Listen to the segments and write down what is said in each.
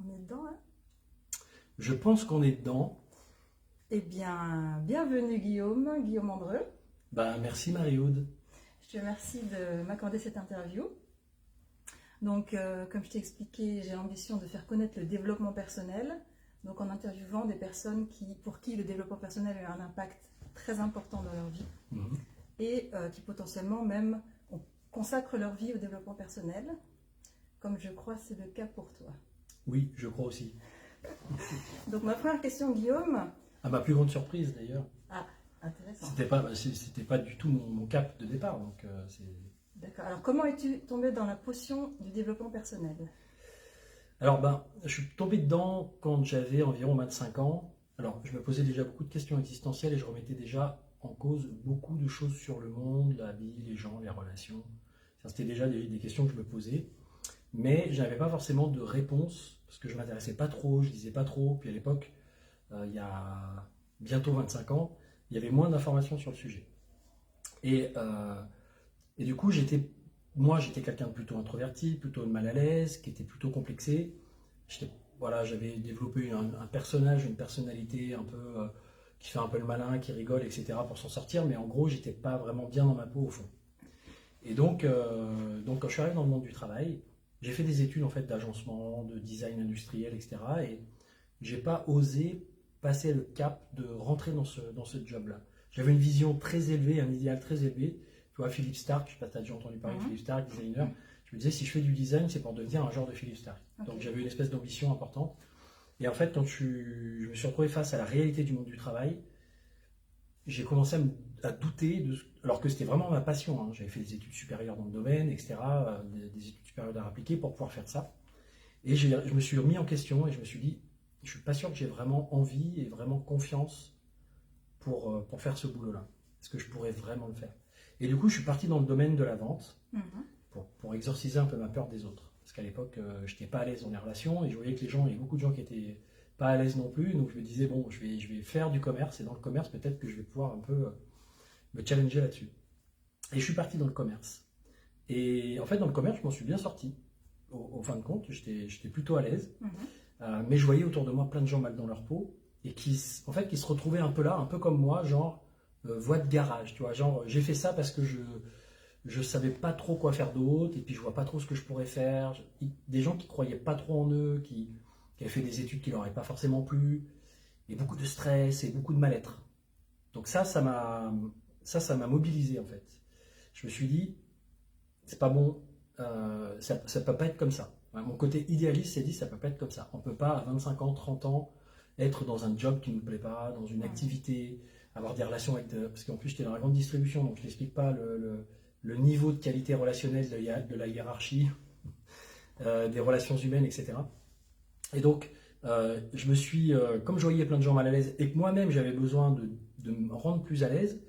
On est dedans, hein? Je pense qu'on est dedans. Eh bien, bienvenue Guillaume Andreu. Merci Marie-Aude. Je te remercie de m'accorder cette interview. Donc, comme je t'ai expliqué, j'ai l'ambition de faire connaître le développement personnel, donc en interviewant des personnes pour qui le développement personnel a un impact très important dans leur vie et qui potentiellement même consacrent leur vie au développement personnel, comme je crois c'est le cas pour toi. Oui, je crois aussi. Donc, ma première question, Guillaume. À ma plus grande surprise d'ailleurs. Ah, intéressant. C'était pas du tout mon cap de départ. Donc, D'accord. Alors, comment es-tu tombé dans la potion du développement personnel? Alors, je suis tombé dedans quand j'avais environ 25 ans. Alors, je me posais déjà beaucoup de questions existentielles et je remettais déjà en cause beaucoup de choses sur le monde, la vie, les gens, les relations. C'était déjà des questions que je me posais. Mais je n'avais pas forcément de réponse parce que je ne m'intéressais pas trop, je lisais pas trop. Puis à l'époque, il y a bientôt 25 ans, il y avait moins d'informations sur le sujet. Et du coup, j'étais quelqu'un de plutôt introverti, plutôt mal à l'aise, qui était plutôt complexé. J'avais développé un personnage, une personnalité un peu qui fait un peu le malin, qui rigole, etc. pour s'en sortir. Mais en gros, j'étais pas vraiment bien dans ma peau au fond. Et donc quand je suis arrivé dans le monde du travail, j'ai fait des études en fait d'agencement, de design industriel, etc. Et j'ai pas osé passer le cap de rentrer dans ce job-là. J'avais une vision très élevée, un idéal très élevé. Tu vois, Philippe Stark, je ne sais pas si tu as déjà entendu parler de Philippe Stark, designer. Je me disais, si je fais du design, c'est pour devenir un genre de Philippe Stark. Okay. Donc j'avais une espèce d'ambition importante. Et en fait, quand je me suis retrouvé face à la réalité du monde du travail, j'ai commencé à douter, alors que c'était vraiment ma passion. Hein. J'avais fait des études supérieures dans le domaine, etc., des études supérieures d'art appliqué pour pouvoir faire ça. Et je me suis remis en question et je me suis dit, je ne suis pas sûr que j'ai vraiment envie et vraiment confiance pour faire ce boulot-là. Est-ce que je pourrais vraiment le faire? Et du coup, je suis parti dans le domaine de la vente pour exorciser un peu ma peur des autres. Parce qu'à l'époque, je n'étais pas à l'aise dans les relations et je voyais que il y avait beaucoup de gens qui n'étaient pas à l'aise non plus. Donc je me disais, bon, je vais faire du commerce et dans le commerce, peut-être que je vais pouvoir un peu me challenger là-dessus. Et je suis parti dans le commerce. Et en fait, dans le commerce, je m'en suis bien sorti. Au fin de compte, j'étais plutôt à l'aise. Mais je voyais autour de moi plein de gens mal dans leur peau et qui se retrouvaient un peu là, un peu comme moi, genre voie de garage, tu vois, genre j'ai fait ça parce que je savais pas trop quoi faire d'autre et puis je vois pas trop ce que je pourrais faire. Des gens qui croyaient pas trop en eux, qui avaient fait des études qui leur avaient pas forcément plu, et beaucoup de stress et beaucoup de mal-être. Donc ça m'a mobilisé en fait. Je me suis dit, c'est pas bon, ça peut pas être comme ça. Mon côté idéaliste s'est dit, ça peut pas être comme ça. On peut pas à 25 ans, 30 ans, être dans un job qui ne nous plaît pas, dans une activité, avoir des relations avec... Parce qu'en plus, j'étais dans la grande distribution, donc je n'explique pas le niveau de qualité relationnelle de la hiérarchie, des relations humaines, etc. Et donc, je me suis... comme je voyais plein de gens mal à l'aise et que moi-même, j'avais besoin de me rendre plus à l'aise,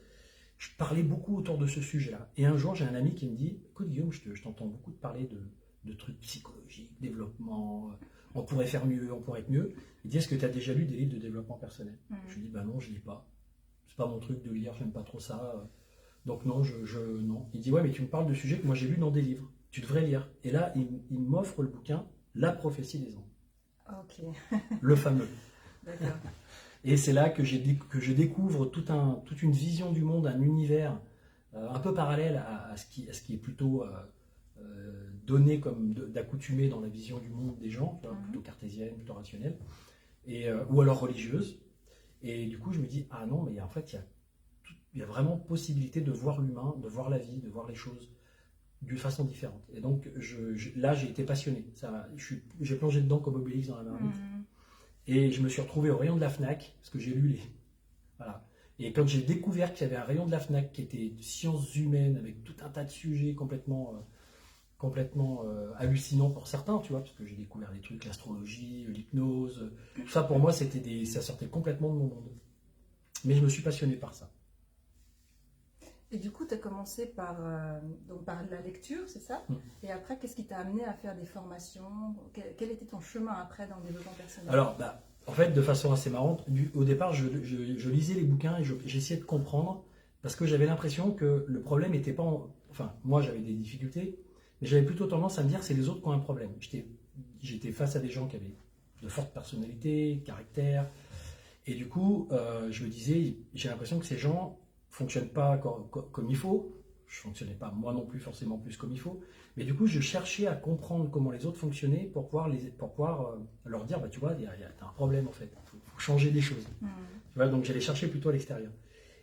je parlais beaucoup autour de ce sujet-là. Et un jour, j'ai un ami qui me dit, écoute Guillaume, je t'entends beaucoup de parler de trucs psychologiques, développement, on pourrait faire mieux, on pourrait être mieux. Il dit, est-ce que tu as déjà lu des livres de développement personnel? Je lui dis, non, je lis pas. C'est pas mon truc de lire, j'aime pas trop ça. Donc non, non. Il dit, ouais, mais tu me parles de sujets que moi j'ai lus dans des livres. Tu devrais lire. Et là, il m'offre le bouquin La prophétie des anges. Ok. Le fameux. D'accord. Et c'est là que je découvre toute une vision du monde, un univers un peu parallèle à ce qui est plutôt donné comme d'accoutumé dans la vision du monde des gens, plutôt cartésienne, plutôt rationnelle, ou alors religieuse. Et du coup, je me dis, ah non, mais en fait, il y a vraiment possibilité de voir l'humain, de voir la vie, de voir les choses d'une façon différente. Et donc, là, j'ai été passionné. J'ai plongé dedans comme Obélix dans la marmite. Et je me suis retrouvé au rayon de la Fnac, parce que j'ai lu les... Voilà. Et quand j'ai découvert qu'il y avait un rayon de la Fnac qui était sciences humaines, avec tout un tas de sujets complètement hallucinants pour certains, tu vois, parce que j'ai découvert des trucs, l'astrologie, l'hypnose, tout ça pour moi, ça sortait complètement de mon monde. Mais je me suis passionné par ça. Et du coup, tu as commencé par la lecture, c'est ça? Et après, qu'est-ce qui t'a amené à faire des formations? Quel était ton chemin après dans le développement personnel? Alors, en fait, de façon assez marrante, au départ, je lisais les bouquins et j'essayais de comprendre parce que j'avais l'impression que le problème n'était pas... Enfin, moi, j'avais des difficultés, mais j'avais plutôt tendance à me dire c'est les autres qui ont un problème. J'étais face à des gens qui avaient de forte personnalité, caractère. Et du coup, je me disais, j'ai l'impression que ces gens fonctionnent pas comme il faut. Je fonctionnais pas moi non plus forcément plus comme il faut. Mais du coup, je cherchais à comprendre comment les autres fonctionnaient pour pouvoir leur dire, bah, tu vois, t'as un problème en fait. Faut changer des choses. Mhm. Tu vois, donc j'allais chercher plutôt à l'extérieur.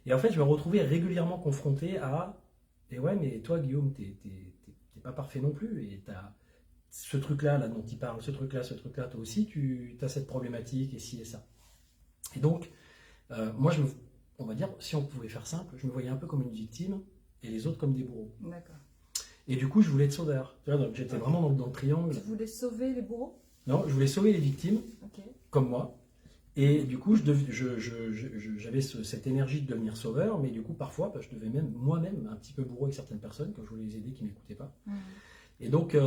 Et en fait, je me retrouvais régulièrement confronté à, et ouais, mais toi, Guillaume, t'es pas parfait non plus. Et t'as ce truc-là, là, dont il parle, ce truc-là, toi aussi, tu as cette problématique et ci et ça. Et donc, moi, on va dire, si on pouvait faire simple, je me voyais un peu comme une victime et les autres comme des bourreaux. D'accord. Et du coup, je voulais être sauveur. Tu vois, donc j'étais vraiment dans le triangle. Tu voulais sauver les bourreaux? Non, je voulais sauver les victimes, Ok. comme moi. Et du coup, j'avais cette énergie de devenir sauveur, mais du coup, parfois, bah, je devais même moi-même un petit peu bourreau avec certaines personnes quand je voulais les aider qui ne m'écoutaient pas. Mhm. Et donc,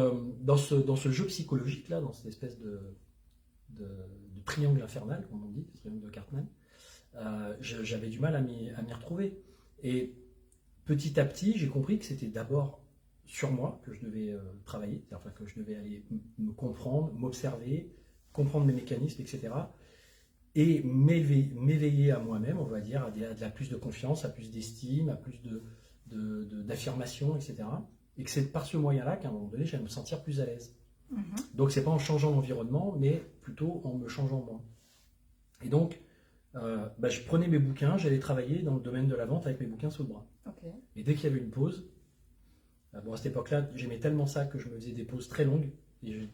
dans ce jeu psychologique, là, dans cette espèce de triangle infernal, comme on dit, triangle de Cartman, j'avais du mal à m'y retrouver. Et petit à petit, j'ai compris que c'était d'abord sur moi que je devais travailler, enfin que je devais aller me comprendre, m'observer, comprendre mes mécanismes, etc. Et m'éveiller à moi-même, on va dire, à de la plus de confiance, à plus d'estime, à plus d'affirmation, etc. Et que c'est par ce moyen-là qu'à un moment donné, j'allais me sentir plus à l'aise. Mhm. Donc c'est pas en changeant l'environnement, mais plutôt en me changeant moi. Et donc, bah, je prenais mes bouquins, j'allais travailler dans le domaine de la vente avec mes bouquins sous le bras. Ok. Et dès qu'il y avait une pause, bon, à cette époque-là, j'aimais tellement ça que je me faisais des pauses très longues. Et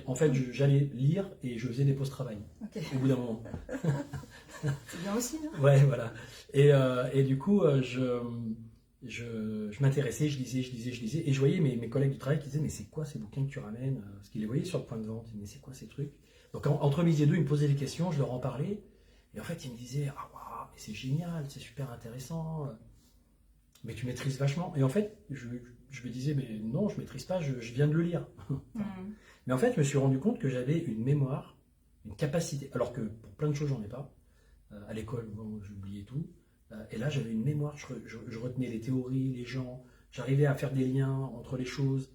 en fait, j'allais lire et je faisais des pauses travail Ok. au bout d'un moment. C'est bien aussi, non? Ouais, voilà. Et du coup, je m'intéressais, je lisais. Et je voyais mes collègues du travail qui disaient, mais c'est quoi ces bouquins que tu ramènes? Parce qu'ils les voyaient sur le point de vente. Ils disaient, mais c'est quoi ces trucs? Donc entre midi et deux, ils me posaient des questions, je leur en parlais. Et en fait, ils me disaient, ah waouh, mais c'est génial, c'est super intéressant. Mais tu maîtrises vachement. Et en fait, je me disais, mais non, je maîtrise pas, je viens de le lire. Mhm. Mais en fait, je me suis rendu compte que j'avais une mémoire, une capacité, alors que pour plein de choses, j'en ai pas. À l'école, bon, j'oubliais tout. Et là, j'avais une mémoire, je retenais les théories, les gens, j'arrivais à faire des liens entre les choses.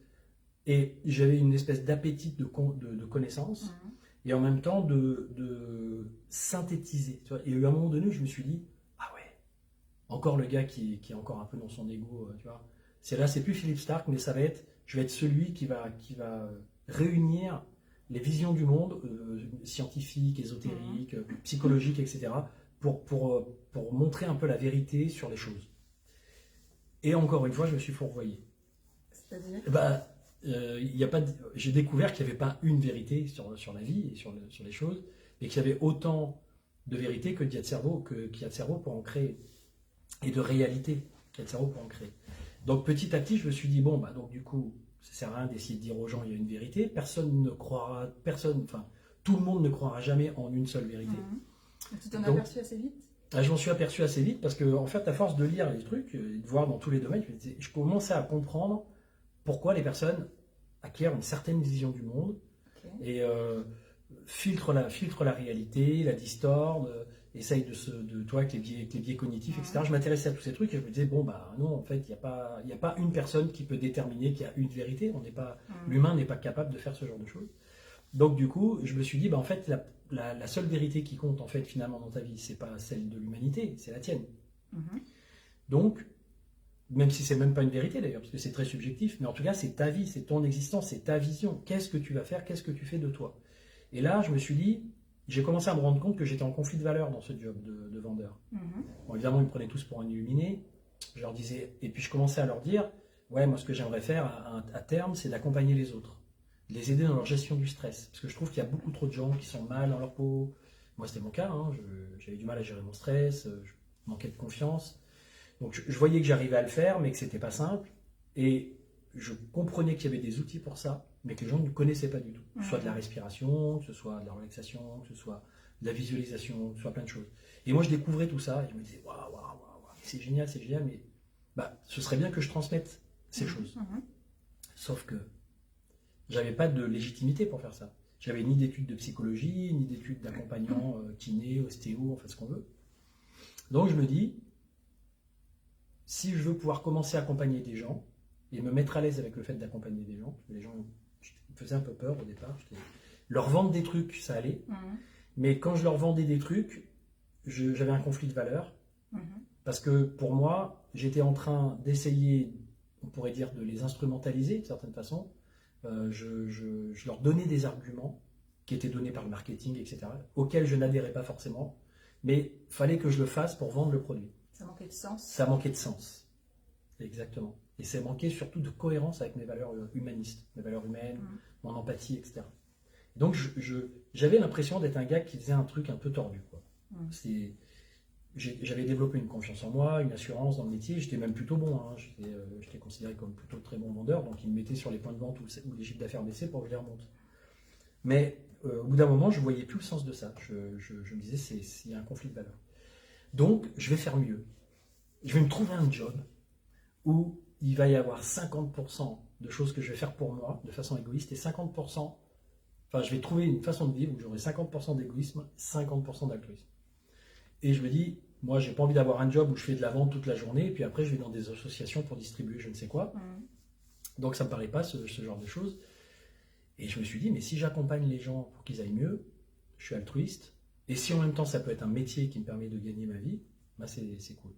Et j'avais une espèce d'appétit de connaissances, Mhm. et en même temps de synthétiser. Tu vois. Et à un moment donné, je me suis dit, ah ouais, encore le gars qui est encore un peu dans son ego, tu vois. C'est plus Philippe Stark, mais je vais être celui qui va réunir les visions du monde, scientifiques, ésotériques, psychologiques, etc., pour montrer un peu la vérité sur les choses. Et encore une fois, je me suis fourvoyé. C'est-à-dire? Bah, j'ai découvert qu'il n'y avait pas une vérité sur la vie et sur les choses, mais qu'il y avait autant de vérité qu'il y a de cerveau pour en créer, et de réalité qu'il y a de cerveau pour en créer. Donc petit à petit, je me suis dit, bon, bah, donc du coup, ça sert à rien d'essayer de dire aux gens il y a une vérité, tout le monde ne croira jamais en une seule vérité. Mhm. Tu t'en as Donc, aperçu assez vite? je m'en suis aperçu assez vite parce que, en fait, à force de lire les trucs, et de voir dans tous les domaines, je commençais à comprendre pourquoi les personnes acquièrent une certaine vision du monde. Ok. Et filtrent la réalité, la distordent, essayent toi avec les biais cognitifs, etc. Je m'intéressais à tous ces trucs et je me disais, bon, bah non, en fait, il n'y a pas une personne qui peut déterminer qu'il y a une vérité. L'humain n'est pas capable de faire ce genre de choses. Donc, du coup, je me suis dit, bah, en fait, la seule vérité qui compte, en fait, finalement, dans ta vie, c'est pas celle de l'humanité, c'est la tienne. Mhm. Donc, même si c'est même pas une vérité d'ailleurs, parce que c'est très subjectif, mais en tout cas, c'est ta vie, c'est ton existence, c'est ta vision. Qu'est-ce que tu vas faire? Qu'est-ce que tu fais de toi? Et là, je me suis dit, j'ai commencé à me rendre compte que j'étais en conflit de valeurs dans ce job de vendeur. Mhm. Bon, évidemment, ils me prenaient tous pour un illuminé. Je leur disais, et puis je commençais à leur dire, ouais, moi, ce que j'aimerais faire à terme, c'est d'accompagner les autres, de les aider dans leur gestion du stress, parce que je trouve qu'il y a beaucoup trop de gens qui sont mal dans leur peau. Moi, c'était mon cas, hein, j'avais du mal à gérer mon stress, je manquais de confiance. Donc, je voyais que j'arrivais à le faire, mais que c'était pas simple. Et je comprenais qu'il y avait des outils pour ça, mais que les gens ne connaissaient pas du tout. Que ce soit de la respiration, que ce soit de la relaxation, que ce soit de la visualisation, que ce soit plein de choses. Et moi, je découvrais tout ça et je me disais, waouh, c'est génial, mais bah, ce serait bien que je transmette ces choses. Sauf que j'avais pas de légitimité pour faire ça. J'avais ni d'études de psychologie, ni d'études d'accompagnant kiné, ostéo, enfin ce qu'on veut. Donc je me dis, si je veux pouvoir commencer à accompagner des gens et me mettre à l'aise avec le fait d'accompagner des gens, parce que les gens me faisaient un peu peur au départ, Leur vendre des trucs, ça allait. Mais quand je leur vendais des trucs, j'avais un conflit de valeurs. Parce que pour moi, j'étais en train d'essayer, on pourrait dire, de les instrumentaliser d'une certaine façon. Je leur donnais des arguments qui étaient donnés par le marketing, etc., auxquels je n'adhérais pas forcément. Mais il fallait que je le fasse pour vendre le produit. Ça manquait de sens. Ça manquait de sens. Exactement. Et ça manquait surtout de cohérence avec mes valeurs humanistes, mes valeurs humaines, mon empathie, etc. Donc j'avais l'impression d'être un gars qui faisait un truc un peu tordu, quoi. J'avais développé une confiance en moi, une assurance dans le métier, j'étais même plutôt bon, hein. J'étais considéré comme plutôt très bon vendeur, donc ils me mettaient sur les points de vente où les chiffres d'affaires baissaient pour que je les remonte. Mais au bout d'un moment, je ne voyais plus le sens de ça. Je me disais, il y a un conflit de valeurs. Donc, je vais faire mieux. Je vais me trouver un job où il va y avoir 50% de choses que je vais faire pour moi, de façon égoïste, et 50%, enfin, je vais trouver une façon de vivre où j'aurai 50% d'égoïsme, 50% d'altruisme. Et je me dis, moi, j'ai pas envie d'avoir un job où je fais de la vente toute la journée, et puis après, je vais dans des associations pour distribuer je ne sais quoi. Donc, ça me paraît pas ce genre de choses. Et je me suis dit, mais si j'accompagne les gens pour qu'ils aillent mieux, je suis altruiste, et si en même temps, ça peut être un métier qui me permet de gagner ma vie, bah c'est cool.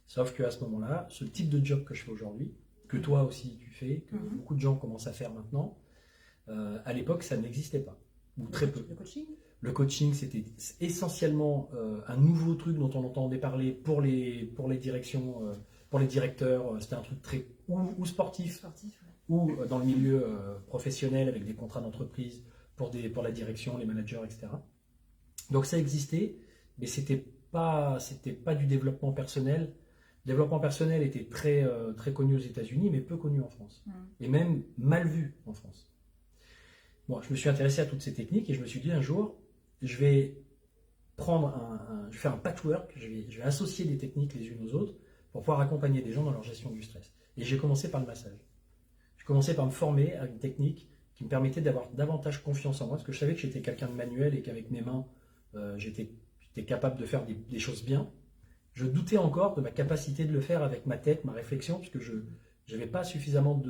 Sauf qu'à ce moment-là, ce type de job que je fais aujourd'hui, que toi aussi tu fais, que beaucoup de gens commencent à faire maintenant, à l'époque, ça n'existait pas, ou très peu. Le coaching ? Le coaching, c'était essentiellement un nouveau truc dont on entendait parler pour les directions, pour les directeurs. C'était un truc très ou sportif, ou dans le milieu professionnel avec des contrats d'entreprise pour la direction, les managers, etc. Donc ça existait, mais c'était pas du développement personnel. Le développement personnel était très connu aux États-Unis, mais peu connu en France, et même mal vu en France. Bon, je me suis intéressé à toutes ces techniques et je me suis dit un jour, je vais faire un patchwork, je vais associer des techniques les unes aux autres pour pouvoir accompagner des gens dans leur gestion du stress. Et j'ai commencé par le massage. J'ai commencé par me former à une technique qui me permettait d'avoir davantage confiance en moi, parce que je savais que j'étais quelqu'un de manuel et qu'avec mes mains, j'étais capable de faire des choses bien. Je doutais encore de ma capacité de le faire avec ma tête, ma réflexion, puisque je n'avais pas suffisamment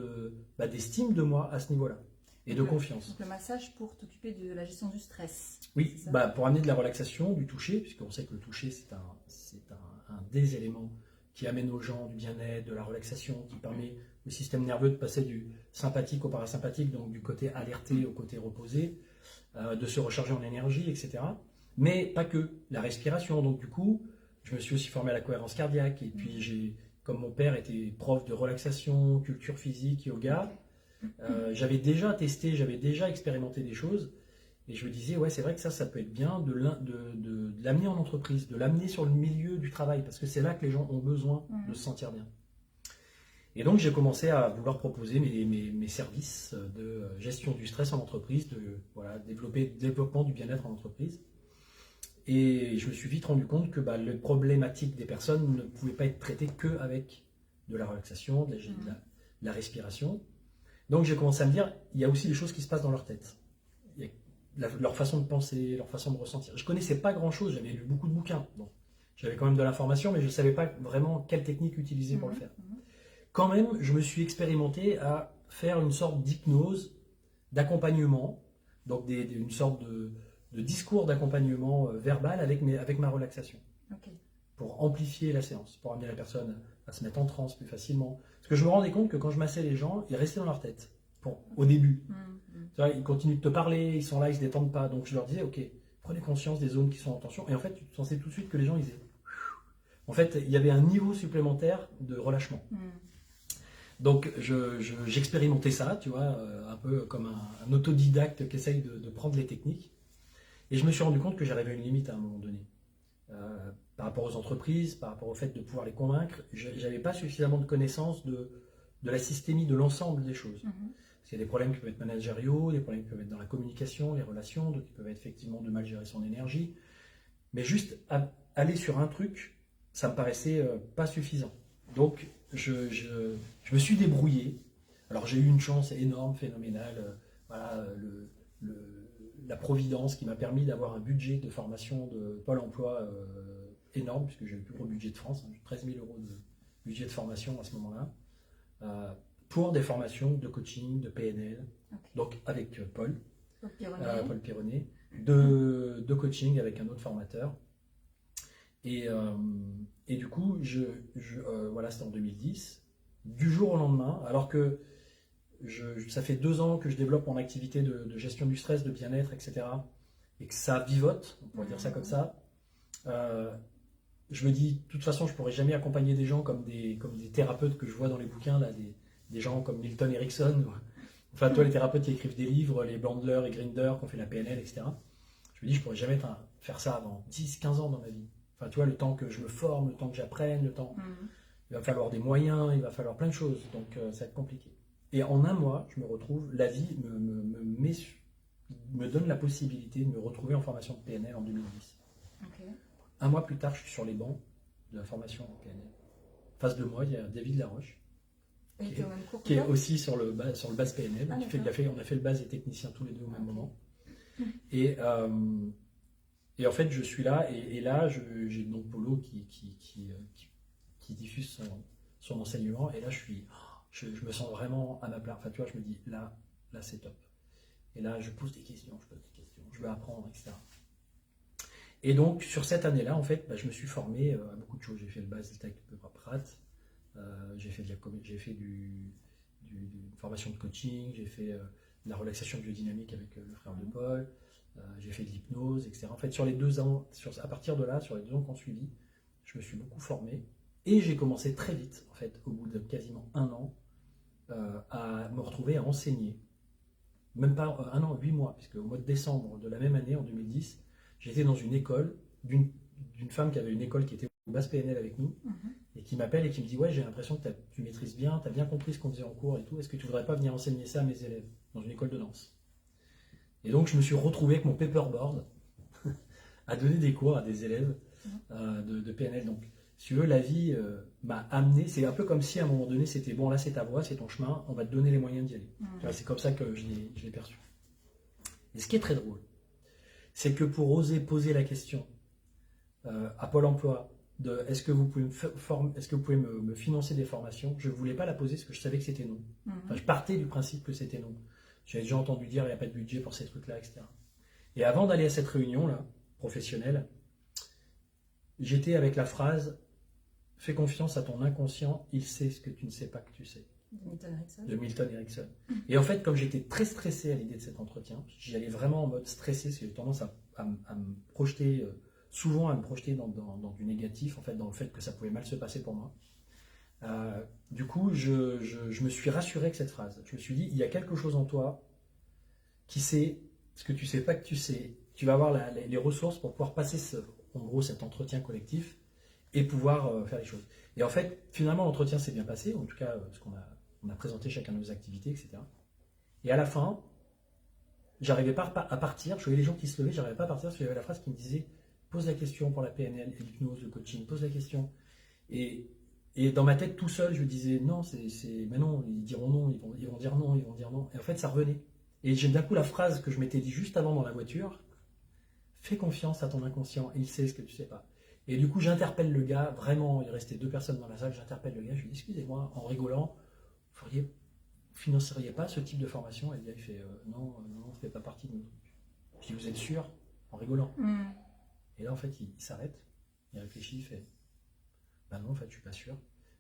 d'estime de moi à ce niveau-là. Et de confiance. Donc le massage pour t'occuper de la gestion du stress. Oui, pour amener de la relaxation, du toucher, puisqu'on sait que le toucher, c'est un des éléments qui amène aux gens du bien-être, de la relaxation, qui permet au système nerveux de passer du sympathique au parasympathique, donc du côté alerté au côté reposé, de se recharger en énergie, etc. Mais pas que, la respiration. Donc du coup, je me suis aussi formé à la cohérence cardiaque, et puis comme mon père était prof de relaxation, culture physique, yoga, j'avais déjà testé, j'avais déjà expérimenté des choses, et je me disais, ouais, c'est vrai que ça peut être bien de l'amener en entreprise, de l'amener sur le milieu du travail, parce que c'est là que les gens ont besoin de se sentir bien. Et donc j'ai commencé à vouloir proposer mes services de gestion du stress en entreprise, développement du bien-être en entreprise. Et je me suis vite rendu compte que les problématiques des personnes ne pouvaient pas être traitées qu'avec de la relaxation, de la respiration. Donc j'ai commencé à me dire, il y a aussi des choses qui se passent dans leur tête. Leur façon de penser, leur façon de ressentir. Je ne connaissais pas grand-chose, j'avais lu beaucoup de bouquins. Bon, j'avais quand même de l'information, mais je ne savais pas vraiment quelle technique utiliser pour le faire. Quand même, je me suis expérimenté à faire une sorte d'hypnose, d'accompagnement, donc une sorte de discours d'accompagnement verbal avec ma relaxation. Pour amplifier la séance, pour amener la personne à se mettre en transe plus facilement. Parce que je me rendais compte que quand je massais les gens, ils restaient dans leur tête, au début. Ils continuent de te parler, ils sont là, ils ne se détendent pas. Donc je leur disais, ok, prenez conscience des zones qui sont en tension. Et en fait, tu sentais tout de suite que les gens, ils disaient... En fait, il y avait un niveau supplémentaire de relâchement. Donc j'expérimentais ça, tu vois, un peu comme un autodidacte qui essaye de prendre les techniques. Et je me suis rendu compte que j'arrivais à une limite à un moment donné. Par rapport aux entreprises, par rapport au fait de pouvoir les convaincre, je n'avais pas suffisamment de connaissances de la systémie, de l'ensemble des choses. Parce qu'il y a des problèmes qui peuvent être managériaux, des problèmes qui peuvent être dans la communication, les relations, donc qui peuvent être effectivement de mal gérer son énergie. Mais juste aller sur un truc, ça me paraissait pas suffisant. Donc je me suis débrouillé. Alors j'ai eu une chance énorme, phénoménale. La Providence qui m'a permis d'avoir un budget de formation de Pôle emploi énorme, puisque j'ai le plus gros budget de France, 13 000 € de budget de formation à ce moment-là, pour des formations de coaching, de PNL, donc avec Paul. Paul Pironnet, de coaching avec un autre formateur. Et du coup, voilà, c'était en 2010. Du jour au lendemain, alors que ça fait 2 ans que je développe mon activité de gestion du stress, de bien-être, etc. Et que ça vivote, on pourrait dire ça comme ça. Je me dis, de toute façon, je ne pourrais jamais accompagner des gens comme des thérapeutes que je vois dans les bouquins, là, des gens comme Milton Erickson, enfin, toi, les thérapeutes qui écrivent des livres, les Bandler et Grinder, qui ont fait la PNL, etc. Je me dis, je ne pourrais jamais faire ça avant 10-15 ans dans ma vie. Enfin, tu vois, le temps que je me forme, le temps que j'apprenne, le temps. Il va falloir des moyens, il va falloir plein de choses. Donc, ça va être compliqué. Et en un mois, je me retrouve, la vie me donne la possibilité de me retrouver en formation de PNL en 2010. Okay. Un mois plus tard, je suis sur les bancs de la formation en PNL. Face de moi, il y a David Laroche, qui est aussi sur le base PNL. On a fait le base et technicien tous les deux au même moment. Et en fait, je suis là, et là, j'ai donc Polo qui diffuse son enseignement, et là, je me sens vraiment à ma place. Enfin, tu vois, je me dis, là c'est top. Et là, je pose des questions, je veux apprendre, etc. Et donc, sur cette année-là, en fait, je me suis formé à beaucoup de choses. J'ai fait le base avec Pratt, j'ai fait une formation de coaching, j'ai fait de la relaxation biodynamique avec le frère de Paul, j'ai fait de l'hypnose, etc. En fait, sur les 2 ans, à partir de là, sur les 2 ans qu'on suivi, je me suis beaucoup formé. Et j'ai commencé très vite, en fait, au bout de quasiment 1 an, à me retrouver à enseigner. Même pas 1 an, 8 mois, puisque au mois de décembre de la même année, en 2010, j'étais dans une école d'une femme qui avait une école qui était au base PNL avec nous, et qui m'appelle et qui me dit, ouais, j'ai l'impression que tu maîtrises bien, tu as bien compris ce qu'on faisait en cours et tout, est-ce que tu voudrais pas venir enseigner ça à mes élèves dans une école de danse? Et donc je me suis retrouvé avec mon paperboard à donner des cours à des élèves de PNL. Donc si tu veux, la vie m'a amené, c'est un peu comme si à un moment donné c'était, bon, là c'est ta voie, c'est ton chemin, on va te donner les moyens d'y aller. C'est comme ça que je l'ai perçu. Et ce qui est très drôle, c'est que pour oser poser la question à Pôle emploi de est-ce que vous pouvez me financer des formations, je ne voulais pas la poser parce que je savais que c'était non. Enfin, je partais du principe que c'était non. J'avais déjà entendu dire il n'y a pas de budget pour ces trucs-là, etc. Et avant d'aller à cette réunion-là, professionnelle, j'étais avec la phrase « Fais confiance à ton inconscient, il sait ce que tu ne sais pas que tu sais ». De Milton Erickson. Et en fait, comme j'étais très stressé à l'idée de cet entretien, j'y allais vraiment en mode stressé, parce que j'ai tendance à me projeter, souvent à me projeter dans du négatif, en fait, dans le fait que ça pouvait mal se passer pour moi. Du coup, je me suis rassuré avec cette phrase. Je me suis dit, il y a quelque chose en toi qui sait ce que tu sais pas que tu sais. Tu vas avoir les ressources pour pouvoir passer en gros cet entretien collectif et pouvoir faire les choses. Et en fait, finalement, l'entretien s'est bien passé, en tout cas, parce qu'on a présenté chacun de nos activités, etc. Et à la fin, j'arrivais pas à partir, je voyais les gens qui se levaient, j'arrivais pas à partir parce qu'il y avait la phrase qui me disait « Pose la question pour la PNL, l'hypnose, le coaching, pose la question ». Et dans ma tête, tout seul, je me disais « Non, mais non, ils diront non, ils vont dire non, ils vont dire non ». Et en fait, ça revenait. Et j'ai d'un coup la phrase que je m'étais dit juste avant dans la voiture « Fais confiance à ton inconscient, il sait ce que tu sais pas ». Et du coup, j'interpelle le gars, vraiment, il restait 2 personnes dans la salle, j'interpelle le gars, je lui dis, excusez-moi, en rigolant, vous ne financeriez pas ce type de formation? Et le gars, il fait, non, ça ne fait pas partie de nous. Je dis, vous êtes sûr? En rigolant. Et là, en fait, il s'arrête, il réfléchit, il fait, ben non, en fait, je ne suis pas sûr.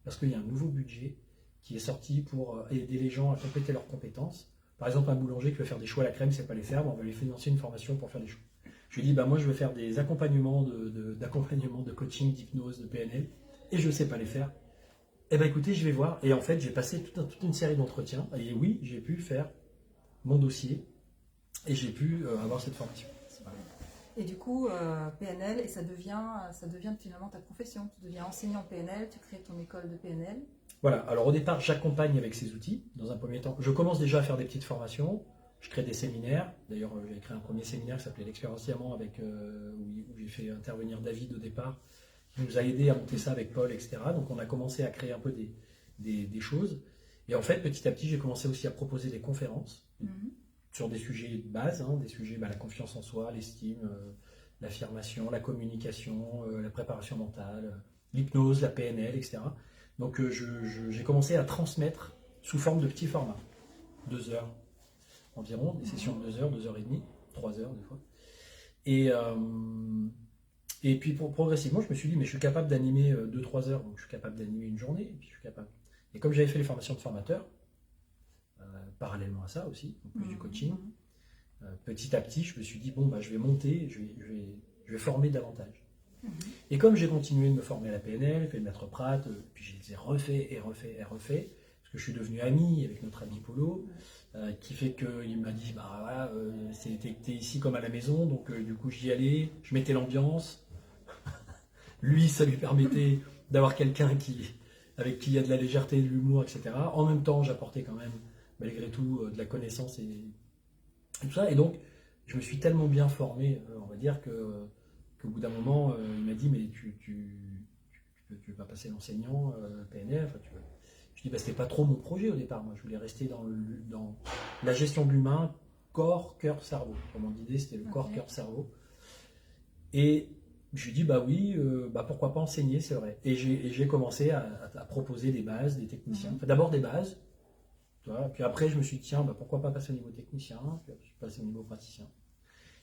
Parce qu'il y a un nouveau budget qui est sorti pour aider les gens à compléter leurs compétences. Par exemple, un boulanger qui veut faire des choux à la crème, il ne sait pas les faire, on va lui financer une formation pour faire des choux. Je lui dis, moi je veux faire des accompagnements de coaching, d'hypnose, de PNL, et je ne sais pas les faire. Eh bien écoutez, je vais voir. Et en fait, j'ai passé toute une série d'entretiens, et oui, j'ai pu faire mon dossier, et j'ai pu avoir cette formation. Voilà. Et du coup, PNL, et ça devient finalement ta profession. Tu deviens enseignant PNL, tu crées ton école de PNL. Voilà, alors au départ, j'accompagne avec ces outils, dans un premier temps. Je commence déjà à faire des petites formations. Je crée des séminaires. D'ailleurs, j'ai créé un premier séminaire qui s'appelait l'Expérience Diamant, où j'ai fait intervenir David au départ, qui nous a aidé à monter ça avec Paul, etc. Donc, on a commencé à créer un peu des choses. Et en fait, petit à petit, j'ai commencé aussi à proposer des conférences sur des sujets de base, des sujets, la confiance en soi, l'estime, l'affirmation, la communication, la préparation mentale, l'hypnose, la PNL, etc. Donc, j'ai commencé à transmettre sous forme de petits formats, 2 heures. environ, des sessions de 2 heures, 2 heures et demie, 3 heures des fois. Et puis progressivement, je me suis dit, mais je suis capable d'animer 2-3 heures, donc je suis capable d'animer une journée, et puis je suis capable. Et comme j'avais fait les formations de formateur, parallèlement à ça aussi, en plus du coaching, petit à petit, je me suis dit, bon, bah, je vais monter, je vais former davantage. Et comme j'ai continué de me former à la PNL, fait le maître Pratt, puis je les ai refait et refait et refait, parce que je suis devenu ami avec notre ami Polo, qui fait qu'il m'a dit, bah voilà, t'es ici comme à la maison, donc du coup j'y allais, je mettais l'ambiance. Lui, ça lui permettait d'avoir quelqu'un avec qui il y a de la légèreté, de l'humour, etc. En même temps, j'apportais quand même, malgré tout, de la connaissance et tout ça. Et donc, je me suis tellement bien formé, on va dire, qu'au bout d'un moment, il m'a dit, mais tu vas passer l'enseignant PNL. Je dis, bah, c'était pas trop mon projet au départ. Moi, je voulais rester dans la gestion de l'humain, corps, cœur, cerveau. Mon idée, c'était le corps, cœur, cerveau. Et je lui dis, bah oui, bah pourquoi pas enseigner, c'est vrai. Et j'ai commencé à proposer des bases, des techniciens. Enfin, d'abord des bases, tu vois, puis après je me suis dit, tiens, bah pourquoi pas passer au niveau technicien, puis je suis passé au niveau praticien.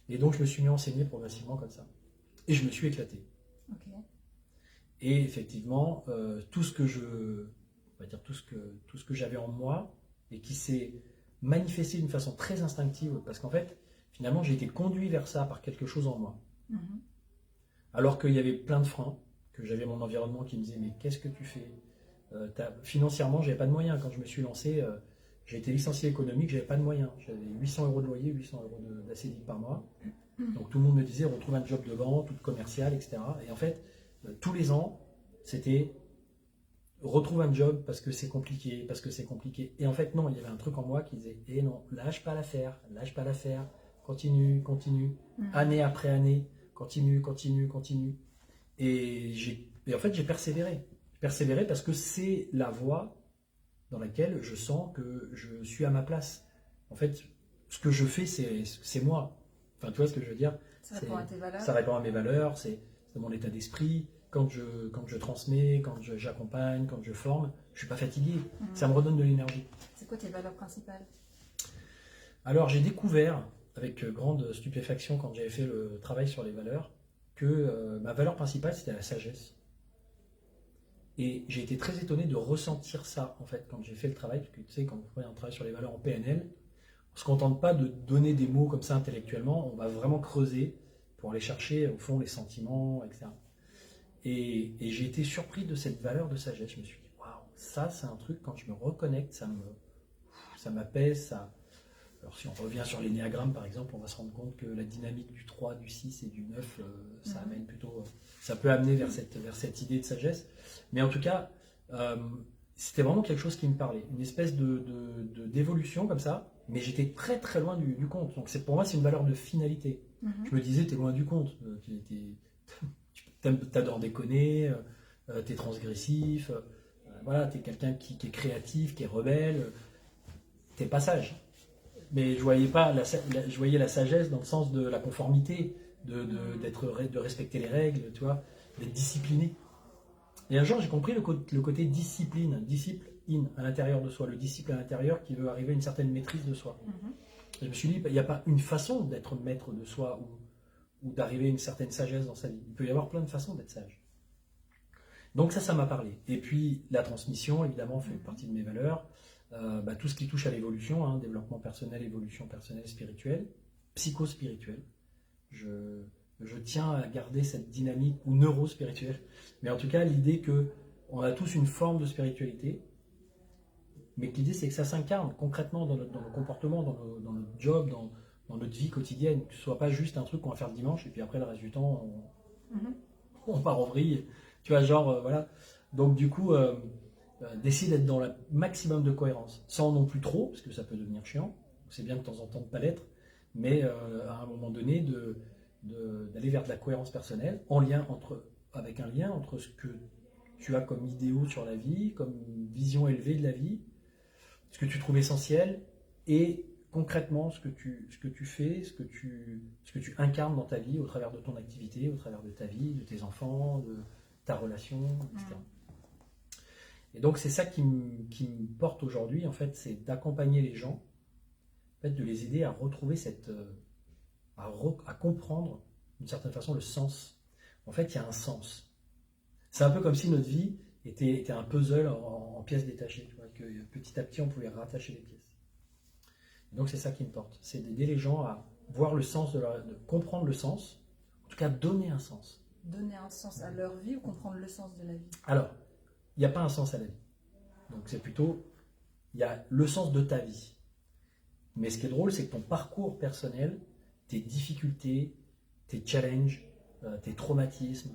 Et donc je me suis mis à enseigner progressivement comme ça. Et je me suis éclaté. Et effectivement, tout ce que j'avais en moi, et qui s'est manifesté d'une façon très instinctive, parce qu'en fait, finalement, j'ai été conduit vers ça par quelque chose en moi. Alors qu'il y avait plein de freins, que j'avais mon environnement qui me disait, mais qu'est-ce que tu fais financièrement, j'avais pas de moyens. Quand je me suis lancé, j'ai été licencié économique, j'avais pas de moyens. J'avais 800 euros de loyer, 800 euros d'ACDI par mois. Donc tout le monde me disait, retrouve un job de vente ou de commercial, etc. Et en fait, tous les ans, c'était retrouve un job parce que c'est compliqué, parce que c'est compliqué. Et en fait, non, il y avait un truc en moi qui disait, eh non, lâche pas l'affaire, continue, année après année. Continue. Et en fait, j'ai persévéré. Persévéré parce que c'est la voie dans laquelle je sens que je suis à ma place. En fait, ce que je fais, c'est moi. Enfin, tu vois ce que je veux dire? Ça répond à tes valeurs. Ça répond à mes valeurs, c'est mon état d'esprit. Quand je transmets, quand j'accompagne, quand je forme, je ne suis pas fatigué. Ça me redonne de l'énergie. C'est quoi tes valeurs principales? Alors, j'ai découvert, avec grande stupéfaction, quand j'avais fait le travail sur les valeurs, que ma valeur principale, c'était la sagesse. Et j'ai été très étonné de ressentir ça, en fait, quand j'ai fait le travail, parce que tu sais, quand on travaille sur les valeurs en PNL, on ne se contente pas de donner des mots comme ça intellectuellement, on va vraiment creuser pour aller chercher, au fond, les sentiments, etc. Et j'ai été surpris de cette valeur de sagesse. Je me suis dit, waouh, ça, c'est un truc, quand je me reconnecte, ça m'apaise, ça... Alors si on revient sur l'énéagramme par exemple, on va se rendre compte que la dynamique du 3, du 6 et du 9, ça amène plutôt, ça peut amener vers cette idée de sagesse. Mais en tout cas, c'était vraiment quelque chose qui me parlait, une espèce d'évolution comme ça, mais j'étais très très loin du compte. Donc pour moi, c'est une valeur de finalité. Je me disais, t'es loin du compte, t'adores déconner, t'es transgressif, voilà, t'es quelqu'un qui est créatif, qui est rebelle, t'es pas sage. Mais je voyais la sagesse dans le sens de la conformité, de respecter les règles, tu vois, d'être discipliné. Et un jour, j'ai compris le côté discipline à l'intérieur de soi, le disciple à l'intérieur qui veut arriver à une certaine maîtrise de soi. Et je me suis dit, il n'y a pas une façon d'être maître de soi ou d'arriver à une certaine sagesse dans sa vie. Il peut y avoir plein de façons d'être sage. Donc ça m'a parlé. Et puis la transmission, évidemment, fait partie de mes valeurs. Tout ce qui touche à l'évolution, développement personnel, évolution personnelle, spirituelle, psycho-spirituelle. Je tiens à garder cette dynamique, ou neuro-spirituelle, mais en tout cas l'idée qu'on a tous une forme de spiritualité, mais que l'idée c'est que ça s'incarne concrètement dans nos comportements, dans notre job, dans notre vie quotidienne, que ce ne soit pas juste un truc qu'on va faire le dimanche, et puis après le reste du temps, on part en vrille, tu vois, genre, voilà. Donc du coup... d'essayer d'être dans le maximum de cohérence, sans non plus trop, parce que ça peut devenir chiant, c'est bien de temps en temps de ne pas l'être, mais à un moment donné, d'aller vers de la cohérence personnelle, avec un lien entre ce que tu as comme idéaux sur la vie, comme vision élevée de la vie, ce que tu trouves essentiel, et concrètement ce que tu fais, ce que tu incarnes dans ta vie, au travers de ton activité, au travers de ta vie, de tes enfants, de ta relation, etc. Et donc c'est ça qui me porte aujourd'hui, en fait, c'est d'accompagner les gens en fait, de les aider à retrouver à comprendre d'une certaine façon le sens. En fait, il y a un sens. C'est un peu comme si notre vie était un puzzle en pièces détachées, tu vois, que petit à petit on pouvait rattacher les pièces. Et donc c'est ça qui me porte, c'est d'aider les gens à voir le sens de comprendre le sens, en tout cas donner un sens. Donner un sens à leur vie ou comprendre le sens de la vie? Alors, il n'y a pas un sens à la vie. Donc c'est plutôt, il y a le sens de ta vie. Mais ce qui est drôle, c'est que ton parcours personnel, tes difficultés, tes challenges, tes traumatismes,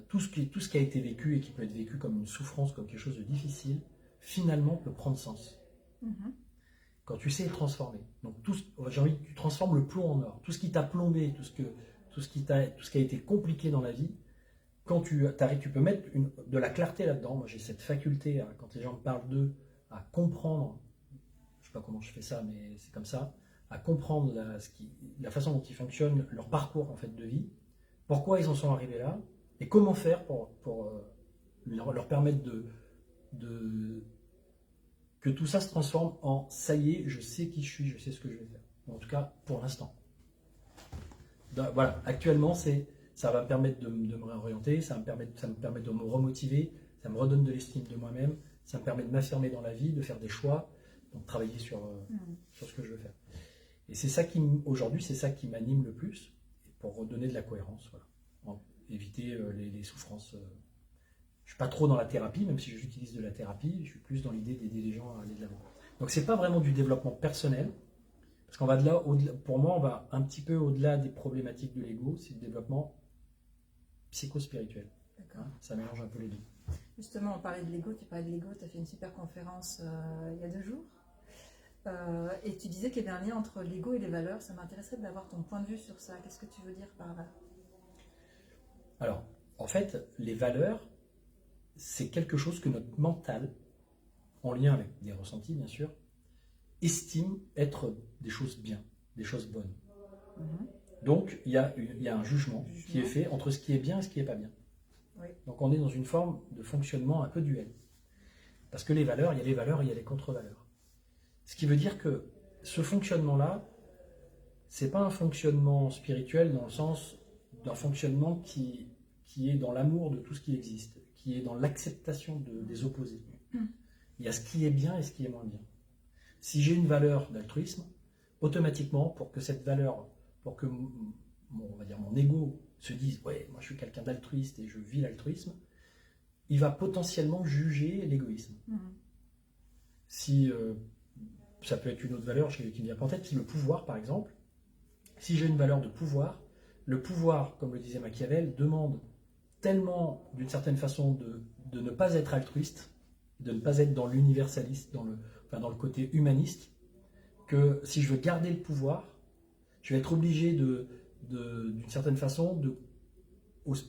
tout ce qui a été vécu et qui peut être vécu comme une souffrance, comme quelque chose de difficile, finalement peut prendre sens. Quand tu sais transformer. Donc j'ai envie que tu transformes le plomb en or. Tout ce qui t'a plombé, tout ce qui a été compliqué dans la vie, quand tu peux mettre de la clarté là-dedans. Moi j'ai cette faculté, quand les gens me parlent d'eux, à comprendre, je ne sais pas comment je fais ça, mais c'est comme ça, à comprendre la façon dont ils fonctionnent, leur parcours en fait de vie, pourquoi ils en sont arrivés là, et comment faire pour leur permettre que tout ça se transforme en ça y est, je sais qui je suis, je sais ce que je vais faire. En tout cas, pour l'instant. Voilà, actuellement, ça va me permettre de me réorienter, ça me permet de me remotiver, ça me redonne de l'estime de moi-même, ça me permet de m'affirmer dans la vie, de faire des choix, donc travailler sur ce que je veux faire. Et c'est ça aujourd'hui, c'est ça qui m'anime le plus, pour redonner de la cohérence, voilà. Éviter les souffrances. Je ne suis pas trop dans la thérapie, même si j'utilise de la thérapie, je suis plus dans l'idée d'aider les gens à aller de l'avant. Donc c'est pas vraiment du développement personnel, parce qu'on va pour moi, on va un petit peu au-delà des problématiques de l'ego, c'est le développement psycho-spirituel. Hein, ça mélange un peu les deux. Justement, on parlait de l'ego, tu parlais de l'ego, tu as fait une super conférence il y a 2 jours. Et tu disais qu'il y avait un lien entre l'ego et les valeurs. Ça m'intéresserait d'avoir ton point de vue sur ça. Qu'est-ce que tu veux dire par là? Alors, en fait, les valeurs, c'est quelque chose que notre mental, en lien avec des ressentis bien sûr, estime être des choses bien, des choses bonnes. Donc, il y a un jugement qui est fait entre ce qui est bien et ce qui n'est pas bien. Oui. Donc, on est dans une forme de fonctionnement un peu duel. Parce que les valeurs, il y a les valeurs et il y a les contre-valeurs. Ce qui veut dire que ce fonctionnement-là, c'est pas un fonctionnement spirituel dans le sens d'un fonctionnement qui est dans l'amour de tout ce qui existe, qui est dans l'acceptation des opposés. Il y a ce qui est bien et ce qui est moins bien. Si j'ai une valeur d'altruisme, automatiquement, pour que cette valeur, pour que on va dire mon ego se dise « ouais, moi je suis quelqu'un d'altruiste et je vis l'altruisme », il va potentiellement juger l'égoïsme. Si ça peut être une autre valeur qui me vient pas en tête, si le pouvoir par exemple, si j'ai une valeur de pouvoir, le pouvoir, comme le disait Machiavel, demande tellement d'une certaine façon de ne pas être altruiste, de ne pas être dans l'universaliste, dans le côté humaniste, que si je veux garder le pouvoir, je vais être obligé d'une certaine façon,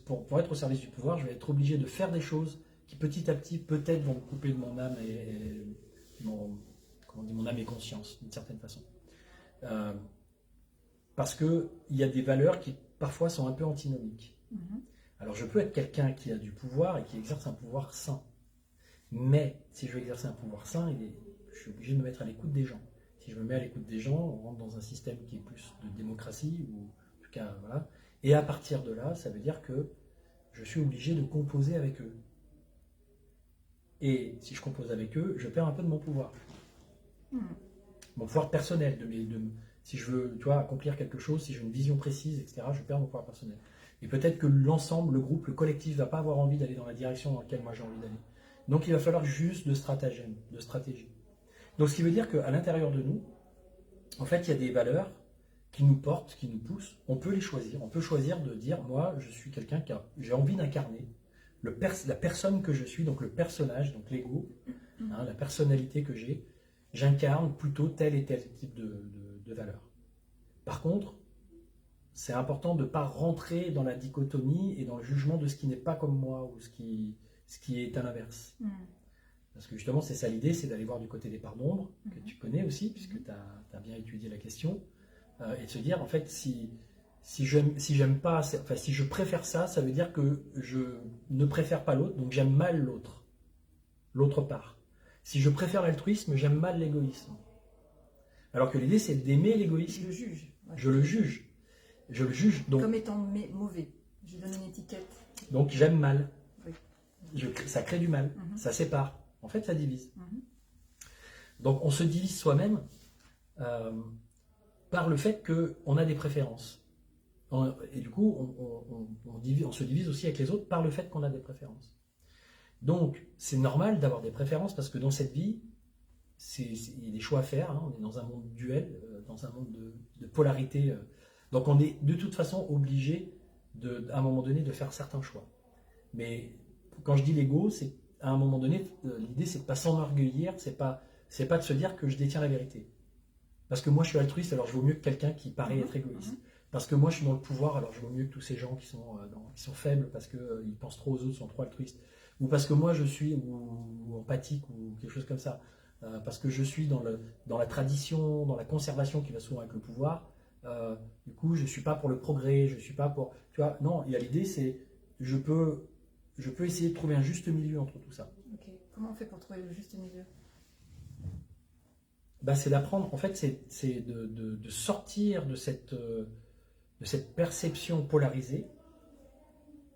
pour être au service du pouvoir, je vais être obligé de faire des choses qui petit à petit peut-être vont me couper de mon âme et mon âme et conscience, d'une certaine façon. Parce qu'il y a des valeurs qui parfois sont un peu antinomiques. Alors je peux être quelqu'un qui a du pouvoir et qui exerce un pouvoir sain. Mais si je veux exercer un pouvoir sain, je suis obligé de me mettre à l'écoute des gens. Si je me mets à l'écoute des gens, on rentre dans un système qui est plus de démocratie, ou en tout cas, voilà. Et à partir de là, ça veut dire que je suis obligé de composer avec eux. Et si je compose avec eux, je perds un peu de mon pouvoir. Mon pouvoir personnel. Si je veux accomplir quelque chose, si j'ai une vision précise, etc., je perds mon pouvoir personnel. Et peut-être que l'ensemble, le groupe, le collectif ne va pas avoir envie d'aller dans la direction dans laquelle moi j'ai envie d'aller. Donc il va falloir juste de stratagème, de stratégie. Donc ce qui veut dire qu'à l'intérieur de nous, en fait, il y a des valeurs qui nous portent, qui nous poussent. On peut les choisir. On peut choisir de dire, moi, je suis quelqu'un j'ai envie d'incarner la personne que je suis, donc le personnage, donc l'ego, la personnalité que j'ai, j'incarne plutôt tel et tel type de valeurs. Par contre, c'est important de ne pas rentrer dans la dichotomie et dans le jugement de ce qui n'est pas comme moi ou ce qui est à l'inverse. Parce que justement, c'est ça l'idée, c'est d'aller voir du côté des parts d'ombre, que tu connais aussi, puisque tu as bien étudié la question, et de se dire, en fait, si j'aime pas, enfin, si je préfère ça, ça veut dire que je ne préfère pas l'autre, donc j'aime mal l'autre part. Si je préfère l'altruisme, j'aime mal l'égoïsme. Alors que l'idée, c'est d'aimer Je l'égoïsme. le juge. Ouais. Je le juge. Je le juge, donc, Comme étant mauvais. Je lui donne une étiquette. donc j'aime mal. Oui. Ça crée du mal, ça sépare. En fait, ça divise. Donc, on se divise soi-même par le fait qu'on a des préférences. Et du coup, on se divise aussi avec les autres par le fait qu'on a des préférences. Donc, c'est normal d'avoir des préférences parce que dans cette vie, il y a des choix à faire. Hein. On est dans un monde duel, dans un monde de polarité. Donc, on est de toute façon obligé, à un moment donné, de faire certains choix. Mais quand je dis l'ego, c'est à un moment donné, l'idée, c'est de ne pas s'enorgueillir, c'est pas de se dire que je détiens la vérité. Parce que moi, je suis altruiste, alors je vaux mieux que quelqu'un qui paraît être égoïste. Parce que moi, je suis dans le pouvoir, alors je vaux mieux que tous ces gens qui sont faibles parce qu'ils pensent trop aux autres, sont trop altruistes. Ou parce que moi, je suis ou empathique ou quelque chose comme ça. Parce que je suis dans la tradition, dans la conservation qui va souvent avec le pouvoir. Du coup, je ne suis pas pour le progrès, je ne suis pas pour... Tu vois, non, il y a l'idée, c'est je peux essayer de trouver un juste milieu entre tout ça. Ok. Comment on fait pour trouver le juste milieu? Bah, c'est d'apprendre, en fait, c'est de sortir de cette perception polarisée,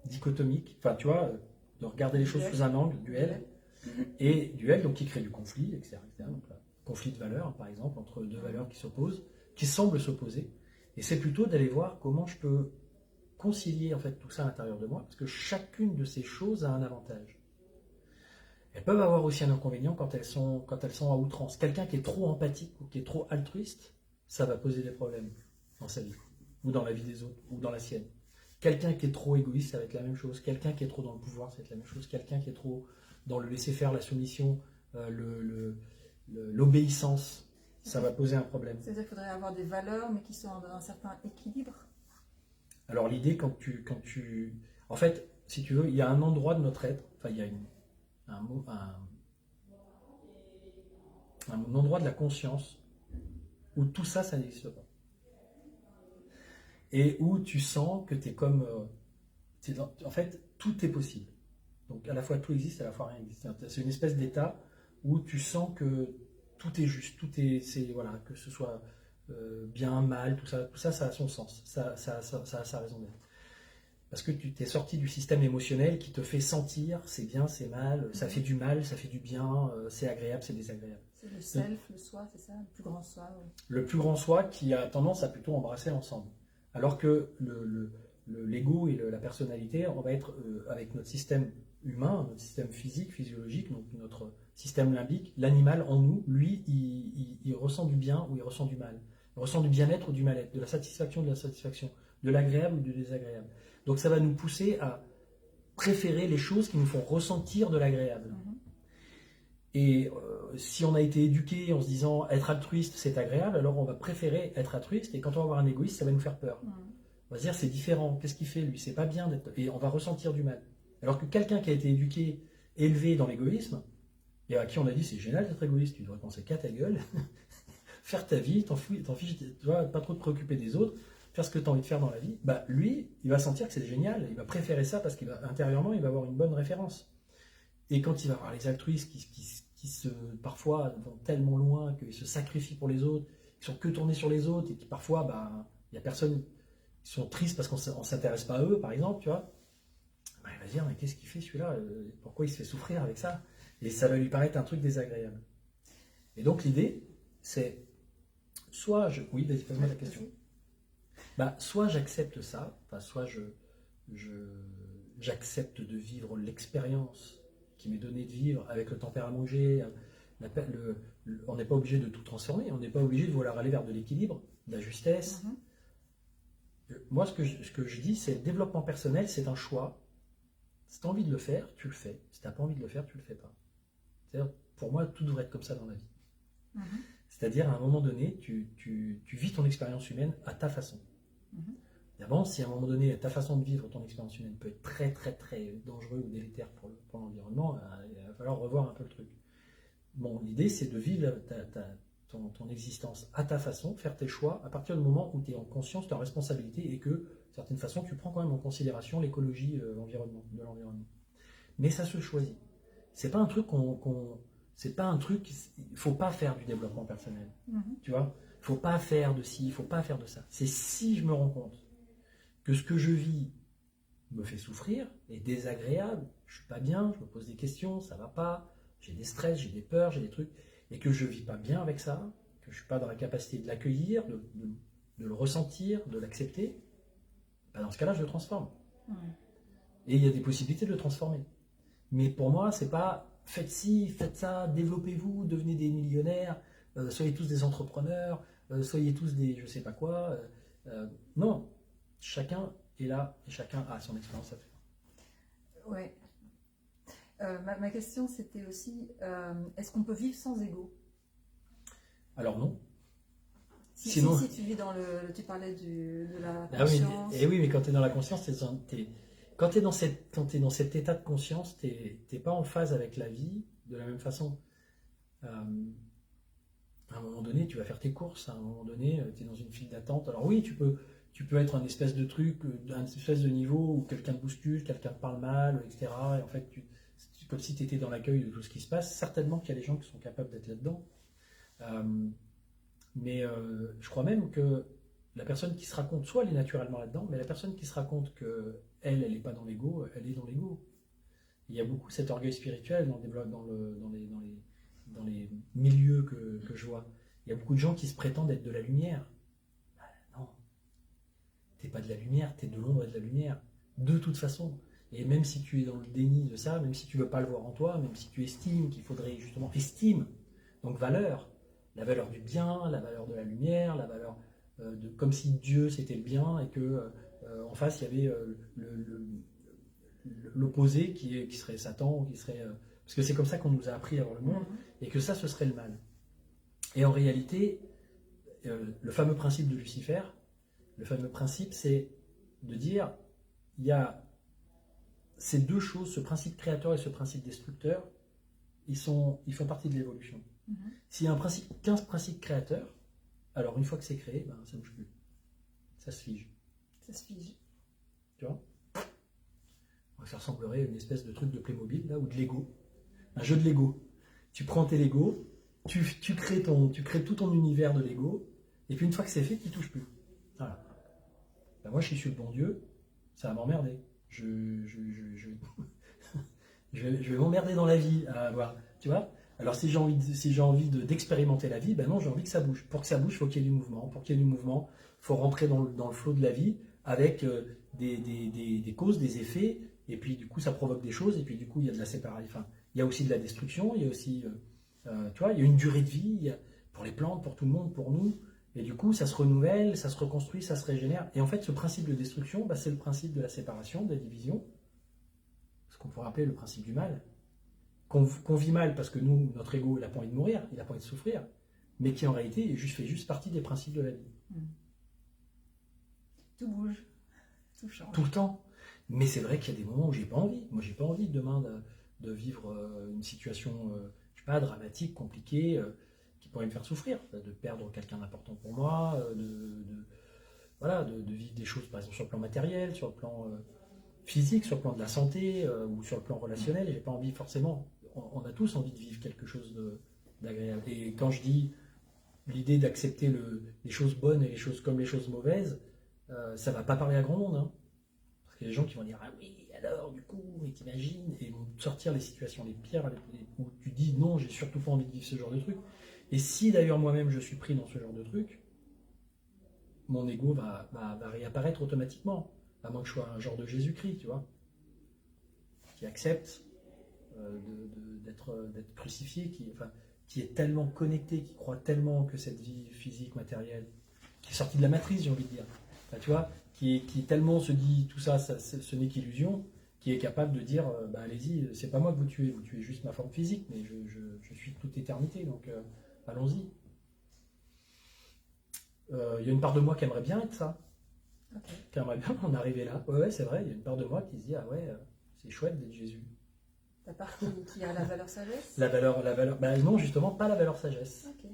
dichotomique, enfin, tu vois, de regarder les choses Duel. sous un angle, duel, et duel, donc qui crée du conflit, etc. Donc, là, conflit de valeurs, par exemple, entre deux valeurs qui s'opposent, qui semblent s'opposer, et c'est plutôt d'aller voir comment je peux concilier, en fait, tout ça à l'intérieur de moi, parce que chacune de ces choses a un avantage. Elles peuvent avoir aussi un inconvénient quand elles sont à outrance. Quelqu'un qui est trop empathique ou qui est trop altruiste, ça va poser des problèmes dans sa vie, ou dans la vie des autres, ou dans la sienne. Quelqu'un qui est trop égoïste, ça va être la même chose. Quelqu'un qui est trop dans le pouvoir, ça va être la même chose. Quelqu'un qui est trop dans le laisser-faire, la soumission, l'obéissance, ça va poser un problème. C'est-à-dire qu'il faudrait avoir des valeurs, mais qui sont dans un certain équilibre. Alors l'idée, en fait, si tu veux, il y a un endroit de notre être, enfin il y a un endroit de la conscience où tout ça, ça n'existe pas. Et où tu sens que tu es comme... en fait, tout est possible. Donc à la fois tout existe, à la fois rien existe. C'est une espèce d'état où tu sens que tout est juste, voilà, que ce soit bien, mal, tout ça, ça a son sens, ça a sa raison d'être. Parce que tu t'es sorti du système émotionnel qui te fait sentir c'est bien, c'est mal, ça fait du mal, ça fait du bien, c'est agréable, c'est désagréable. C'est le self, le soi, c'est ça, le plus grand soi. Oui. Le plus grand soi qui a tendance à plutôt embrasser l'ensemble. Alors que l'ego et la personnalité, on va être avec notre système humain, notre système physique, physiologique, donc notre système limbique, l'animal en nous, lui, il ressent du bien ou il ressent du mal. Il ressent du bien-être ou du mal-être, de la satisfaction ou de l'insatisfaction, de l'agréable ou du désagréable. Donc ça va nous pousser à préférer les choses qui nous font ressentir de l'agréable. Et si on a été éduqué en se disant être altruiste c'est agréable, alors on va préférer être altruiste, et quand on va avoir un égoïste, ça va nous faire peur. On va se dire c'est différent, qu'est-ce qu'il fait lui, c'est pas bien d'être... Et on va ressentir du mal. Alors que quelqu'un qui a été éduqué, élevé dans l'égoïsme, et à qui on a dit c'est génial d'être égoïste, tu devrais penser qu'à ta gueule, faire ta vie, t'en fiches, tu vois, pas trop te préoccuper des autres, faire ce que tu as envie de faire dans la vie, bah lui, il va sentir que c'est génial, il va préférer ça parce qu'intérieurement, il va avoir une bonne référence. Et quand il va voir les altruistes qui parfois vont tellement loin, qu'ils se sacrifient pour les autres, qui sont que tournés sur les autres, et qui parfois, bah, il y a personne, qui sont tristes parce qu'on ne s'intéresse pas à eux, par exemple, tu vois, bah, il va se dire, mais qu'est-ce qu'il fait celui-là? Pourquoi il se fait souffrir avec ça? Et ça va lui paraître un truc désagréable. Et donc l'idée, c'est, oui, vas-y, pose-moi la question. Bah, soit j'accepte ça, enfin, soit j'accepte de vivre l'expérience qui m'est donnée de vivre avec le tempérament que j'ai. On n'est pas obligé de tout transformer, on n'est pas obligé de vouloir aller vers de l'équilibre, de la justesse. Moi, ce que je dis, c'est le développement personnel, c'est un choix. Si tu as envie de le faire, tu le fais. Si tu n'as pas envie de le faire, tu le fais pas. C'est-à-dire, pour moi, tout devrait être comme ça dans la vie. C'est-à-dire, à un moment donné, tu vis ton expérience humaine à ta façon. D'abord, si à un moment donné, ta façon de vivre ton expérience humaine peut être très, très, très dangereux ou délétère pour l'environnement, il va falloir revoir un peu le truc. Bon, l'idée, c'est de vivre ton existence à ta façon, faire tes choix à partir du moment où tu es en conscience de ta responsabilité et que, de certaine façon, tu prends quand même en considération l'écologie de l'environnement. Mais ça se choisit. C'est pas un truc il faut pas faire du développement personnel. Tu vois, faut pas faire de ci, il faut pas faire de ça. C'est si je me rends compte que ce que je vis me fait souffrir, est désagréable, je suis pas bien, je me pose des questions, ça va pas, j'ai des stress, j'ai des peurs, j'ai des trucs, et que je vis pas bien avec ça, que je suis pas dans la capacité de l'accueillir, de le ressentir, de l'accepter, bah dans ce cas-là, je le transforme. Et il y a des possibilités de le transformer. Mais pour moi, c'est pas faites ci, faites ça, développez-vous, devenez des millionnaires, soyez tous des entrepreneurs, soyez tous des je sais pas quoi. Non, chacun est là et chacun a son expérience à faire. Ouais. Ma question, c'était aussi, est-ce qu'on peut vivre sans ego? Alors non. Sinon, si tu vis dans tu parlais de la conscience. Oui, mais quand tu es dans la conscience, quand tu es dans cet état de conscience, tu n'es pas en phase avec la vie de la même façon. À un moment donné, tu vas faire tes courses, à un moment donné, tu es dans une file d'attente. Alors oui, tu peux être un espèce de truc, un espèce de niveau où quelqu'un te bouscule, quelqu'un te parle mal, etc. Et en fait, c'est comme si tu étais dans l'accueil de tout ce qui se passe. Certainement qu'il y a des gens qui sont capables d'être là-dedans. Mais je crois même que la personne qui se raconte, soit elle est naturellement là-dedans, mais la personne qui se raconte qu'elle n'est pas dans l'ego, elle est dans l'ego. Il y a beaucoup cet orgueil spirituel dans les milieux que je vois. Il y a beaucoup de gens qui se prétendent être de la lumière. Non, t'es pas de la lumière, t'es de l'ombre et de la lumière. De toute façon. Et même si tu es dans le déni de ça, même si tu veux pas le voir en toi, même si tu estimes qu'il faudrait justement estime, donc valeur, la valeur du bien, la valeur de la lumière, la valeur comme si Dieu c'était le bien et que en face il y avait l'opposé qui serait Satan, qui serait parce que c'est comme ça qu'on nous a appris à voir le monde et que ça ce serait le mal. Et en réalité, le fameux principe de Lucifer, le fameux principe, c'est de dire il y a ces deux choses, ce principe créateur et ce principe destructeur, ils font partie de l'évolution. S'il y a 15 principes créateurs, alors une fois que c'est créé, ben, ça ne bouge plus. Ça se fige. Ça se fige. Tu vois ? Ça ressemblerait à une espèce de truc de Playmobil, là, ou de Lego. Un jeu de Lego. Tu prends tes Lego, tu crées tout ton univers de Lego, et puis une fois que c'est fait, tu ne touches plus. Voilà. Ben moi, je suis le bon Dieu, ça va m'emmerder. Je vais m'emmerder dans la vie à avoir, tu vois. Alors si j'ai envie d'expérimenter la vie, ben non, j'ai envie que ça bouge. Pour que ça bouge, il faut qu'il y ait du mouvement. Pour qu'il y ait du mouvement, il faut rentrer dans le flot de la vie avec des causes, des effets, et puis du coup ça provoque des choses, et puis du coup il y a de la séparation. Enfin, il y a aussi de la destruction, il y a aussi, tu vois, il y a une durée de vie pour les plantes, pour tout le monde, pour nous, et du coup ça se renouvelle, ça se reconstruit, ça se régénère. Et en fait, ce principe de destruction, ben, c'est le principe de la séparation, de la division, ce qu'on pourrait appeler le principe du mal. Qu'on vit mal parce que nous, notre ego, il n'a pas envie de mourir, il n'a pas envie de souffrir, mais qui en réalité fait juste partie des principes de la vie. Tout bouge, tout change. Tout le temps. Mais c'est vrai qu'il y a des moments où j'ai pas envie. Moi, j'ai pas envie demain de vivre une situation, je sais pas, dramatique, compliquée, qui pourrait me faire souffrir, de perdre quelqu'un d'important pour moi, de vivre des choses, par exemple, sur le plan matériel, sur le plan physique, sur le plan de la santé ou sur le plan relationnel. J'ai pas envie forcément. On a tous envie de vivre quelque chose d'agréable. Et quand je dis l'idée d'accepter les choses bonnes et les choses comme les choses mauvaises, ça va pas parler à grand monde. Hein. Parce qu'il y a des gens qui vont dire ah oui, alors du coup, mais t'imagines, et vont sortir les situations les pires où tu dis non, j'ai surtout pas envie de vivre ce genre de truc. Et si d'ailleurs moi-même je suis pris dans ce genre de truc, mon ego va réapparaître automatiquement. À moins que je sois un genre de Jésus-Christ, tu vois, qui accepte d'être crucifié, qui est tellement connecté, qui croit tellement que cette vie physique, matérielle, qui est sortie de la matrice, j'ai envie de dire, enfin, tu vois, qui tellement se dit tout ça, ce n'est qu'illusion, qui est capable de dire, bah, allez-y, c'est pas moi que vous tuez juste ma forme physique, mais je suis toute éternité, donc allons-y. Il y a une part de moi qui aimerait bien être ça. Okay. Qui aimerait bien en arriver là. Ouais, c'est vrai, il y a une part de moi qui se dit ah ouais, c'est chouette d'être Jésus. La part qui a la valeur sagesse. La valeur. Ben non, justement, pas la valeur sagesse. Okay.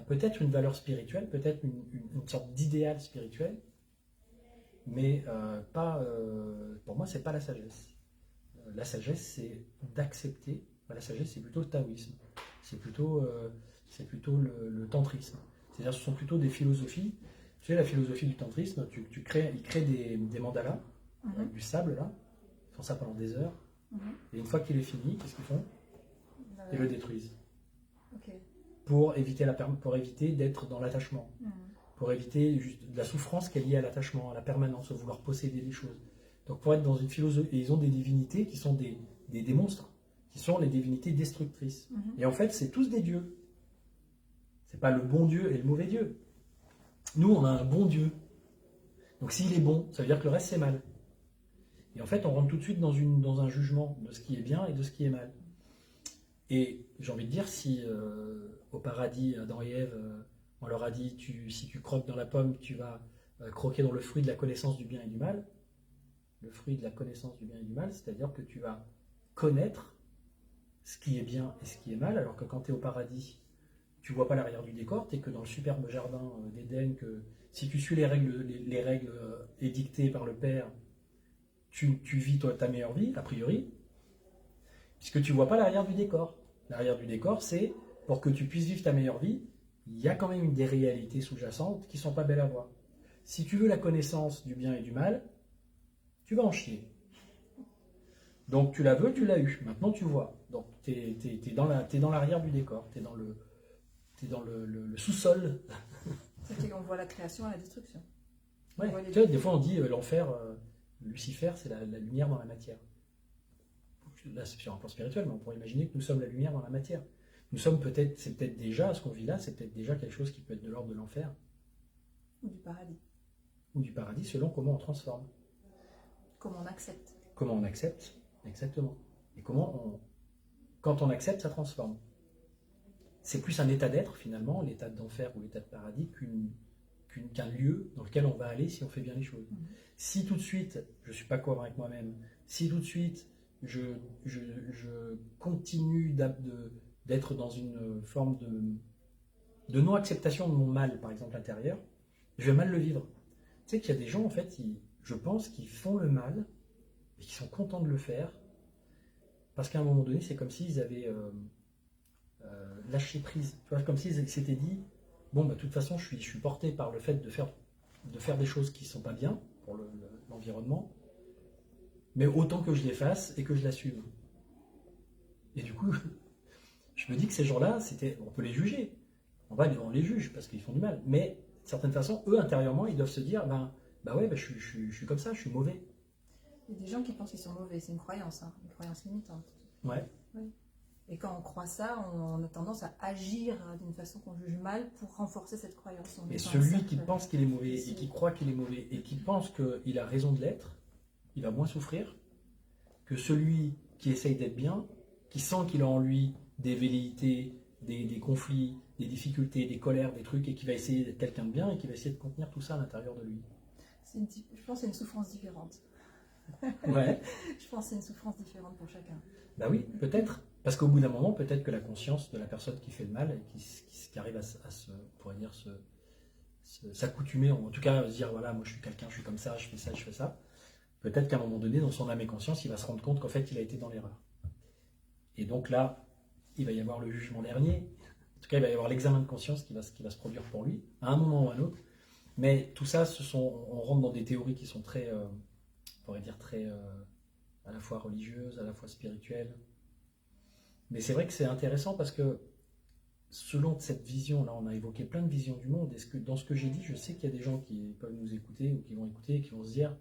Peut-être une valeur spirituelle, peut-être une sorte d'idéal spirituel, mais pas. Pour moi, c'est pas la sagesse. La sagesse, c'est d'accepter. La sagesse, c'est plutôt le taoïsme. C'est plutôt le tantrisme. C'est-à-dire ce sont plutôt des philosophies. Tu sais, la philosophie du tantrisme, ils créent des mandalas avec du sable, là. Ils font ça pendant des heures. Et une fois qu'il est fini, qu'est-ce qu'ils font? Ils le détruisent. Ok. Pour éviter d'être dans l'attachement. Pour éviter juste de la souffrance qui est liée à l'attachement, à la permanence, à vouloir posséder des choses. Donc pour être dans une philosophie, et ils ont des divinités qui sont des monstres, qui sont les divinités destructrices. Et en fait, c'est tous des dieux. C'est pas le bon Dieu et le mauvais Dieu. Nous, on a un bon Dieu. Donc s'il est bon, ça veut dire que le reste c'est mal. Et en fait, on rentre tout de suite dans un jugement de ce qui est bien et de ce qui est mal. Et j'ai envie de dire, si au paradis, Adam et Ève, on leur a dit, si tu croques dans la pomme, tu vas croquer dans le fruit de la connaissance du bien et du mal. Le fruit de la connaissance du bien et du mal, c'est-à-dire que tu vas connaître ce qui est bien et ce qui est mal, alors que quand tu es au paradis, tu vois pas l'arrière du décor, tu es que dans le superbe jardin d'Éden, que si tu suis les règles édictées par le Père, tu vis ta meilleure vie, a priori, puisque tu vois pas l'arrière du décor. L'arrière du décor, c'est pour que tu puisses vivre ta meilleure vie, il y a quand même des réalités sous-jacentes qui sont pas belles à voir. Si tu veux la connaissance du bien et du mal, tu vas en chier. Donc tu la veux, tu l'as eu. Maintenant tu vois. Donc t'es dans l'arrière du décor, t'es dans le sous-sol. C'est qu'on voit la création et la destruction. Ouais. Tu vois, des fois on dit l'enfer, Lucifer, c'est la lumière dans la matière. Là c'est sur un plan spirituel, mais on pourrait imaginer que nous sommes la lumière dans la matière. C'est peut-être déjà, ce qu'on vit là, c'est peut-être déjà quelque chose qui peut être de l'ordre de l'enfer. Ou du paradis. Ou du paradis, selon comment on transforme. Comment on accepte. Comment on accepte, exactement. Et quand on accepte, ça transforme. C'est plus un état d'être, finalement, l'état d'enfer ou l'état de paradis, qu'un lieu dans lequel on va aller si on fait bien les choses. Si tout de suite, je ne suis pas cohérent avec moi-même, si tout de suite, je continue d'être dans une forme de non-acceptation de mon mal, par exemple, intérieur, je vais mal le vivre. Tu sais qu'il y a des gens, en fait, je pense, qui font le mal et qui sont contents de le faire parce qu'à un moment donné, c'est comme s'ils avaient lâché prise. Tu vois, comme s'ils s'étaient dit, bon, bah, de toute façon, je suis porté par le fait de faire des choses qui ne sont pas bien pour l'environnement, mais autant que je les fasse et que je l'assume. Et du coup, je me dis que ces gens-là, on peut les juger. On les juge parce qu'ils font du mal. Mais, de certaine façon, eux, intérieurement, ils doivent se dire, je suis comme ça, je suis mauvais. Il y a des gens qui pensent qu'ils sont mauvais, c'est une croyance limitante. Ouais. Oui. Et quand on croit ça, on a tendance à agir d'une façon qu'on juge mal pour renforcer cette croyance. Et celui qui pense qu'il est mauvais et qui croit qu'il est mauvais et qui pense qu'il a raison de l'être, il va moins souffrir que celui qui essaye d'être bien, qui sent qu'il a en lui des velléités, des conflits, des difficultés, des colères, des trucs, et qui va essayer d'être quelqu'un de bien et qui va essayer de contenir tout ça à l'intérieur de lui. Je pense que c'est une souffrance différente. Ouais. Je pense que c'est une souffrance différente pour chacun. Bah oui, peut-être. Parce qu'au bout d'un moment, peut-être que la conscience de la personne qui fait le mal et qui arrive à s'accoutumer, en tout cas à se dire, voilà, moi je suis quelqu'un, je suis comme ça, je fais ça, peut-être qu'à un moment donné, dans son âme et conscience, il va se rendre compte qu'en fait, il a été dans l'erreur. Et donc là, il va y avoir le jugement dernier. En tout cas, il va y avoir l'examen de conscience qui va se produire pour lui, à un moment ou à un autre. Mais tout ça, on rentre dans des théories qui sont très, on pourrait dire très, à la fois religieuses, à la fois spirituelles. Mais c'est vrai que c'est intéressant parce que selon cette vision-là, on a évoqué plein de visions du monde. Dans ce que j'ai dit, je sais qu'il y a des gens qui peuvent nous écouter ou qui vont écouter et qui vont se dire,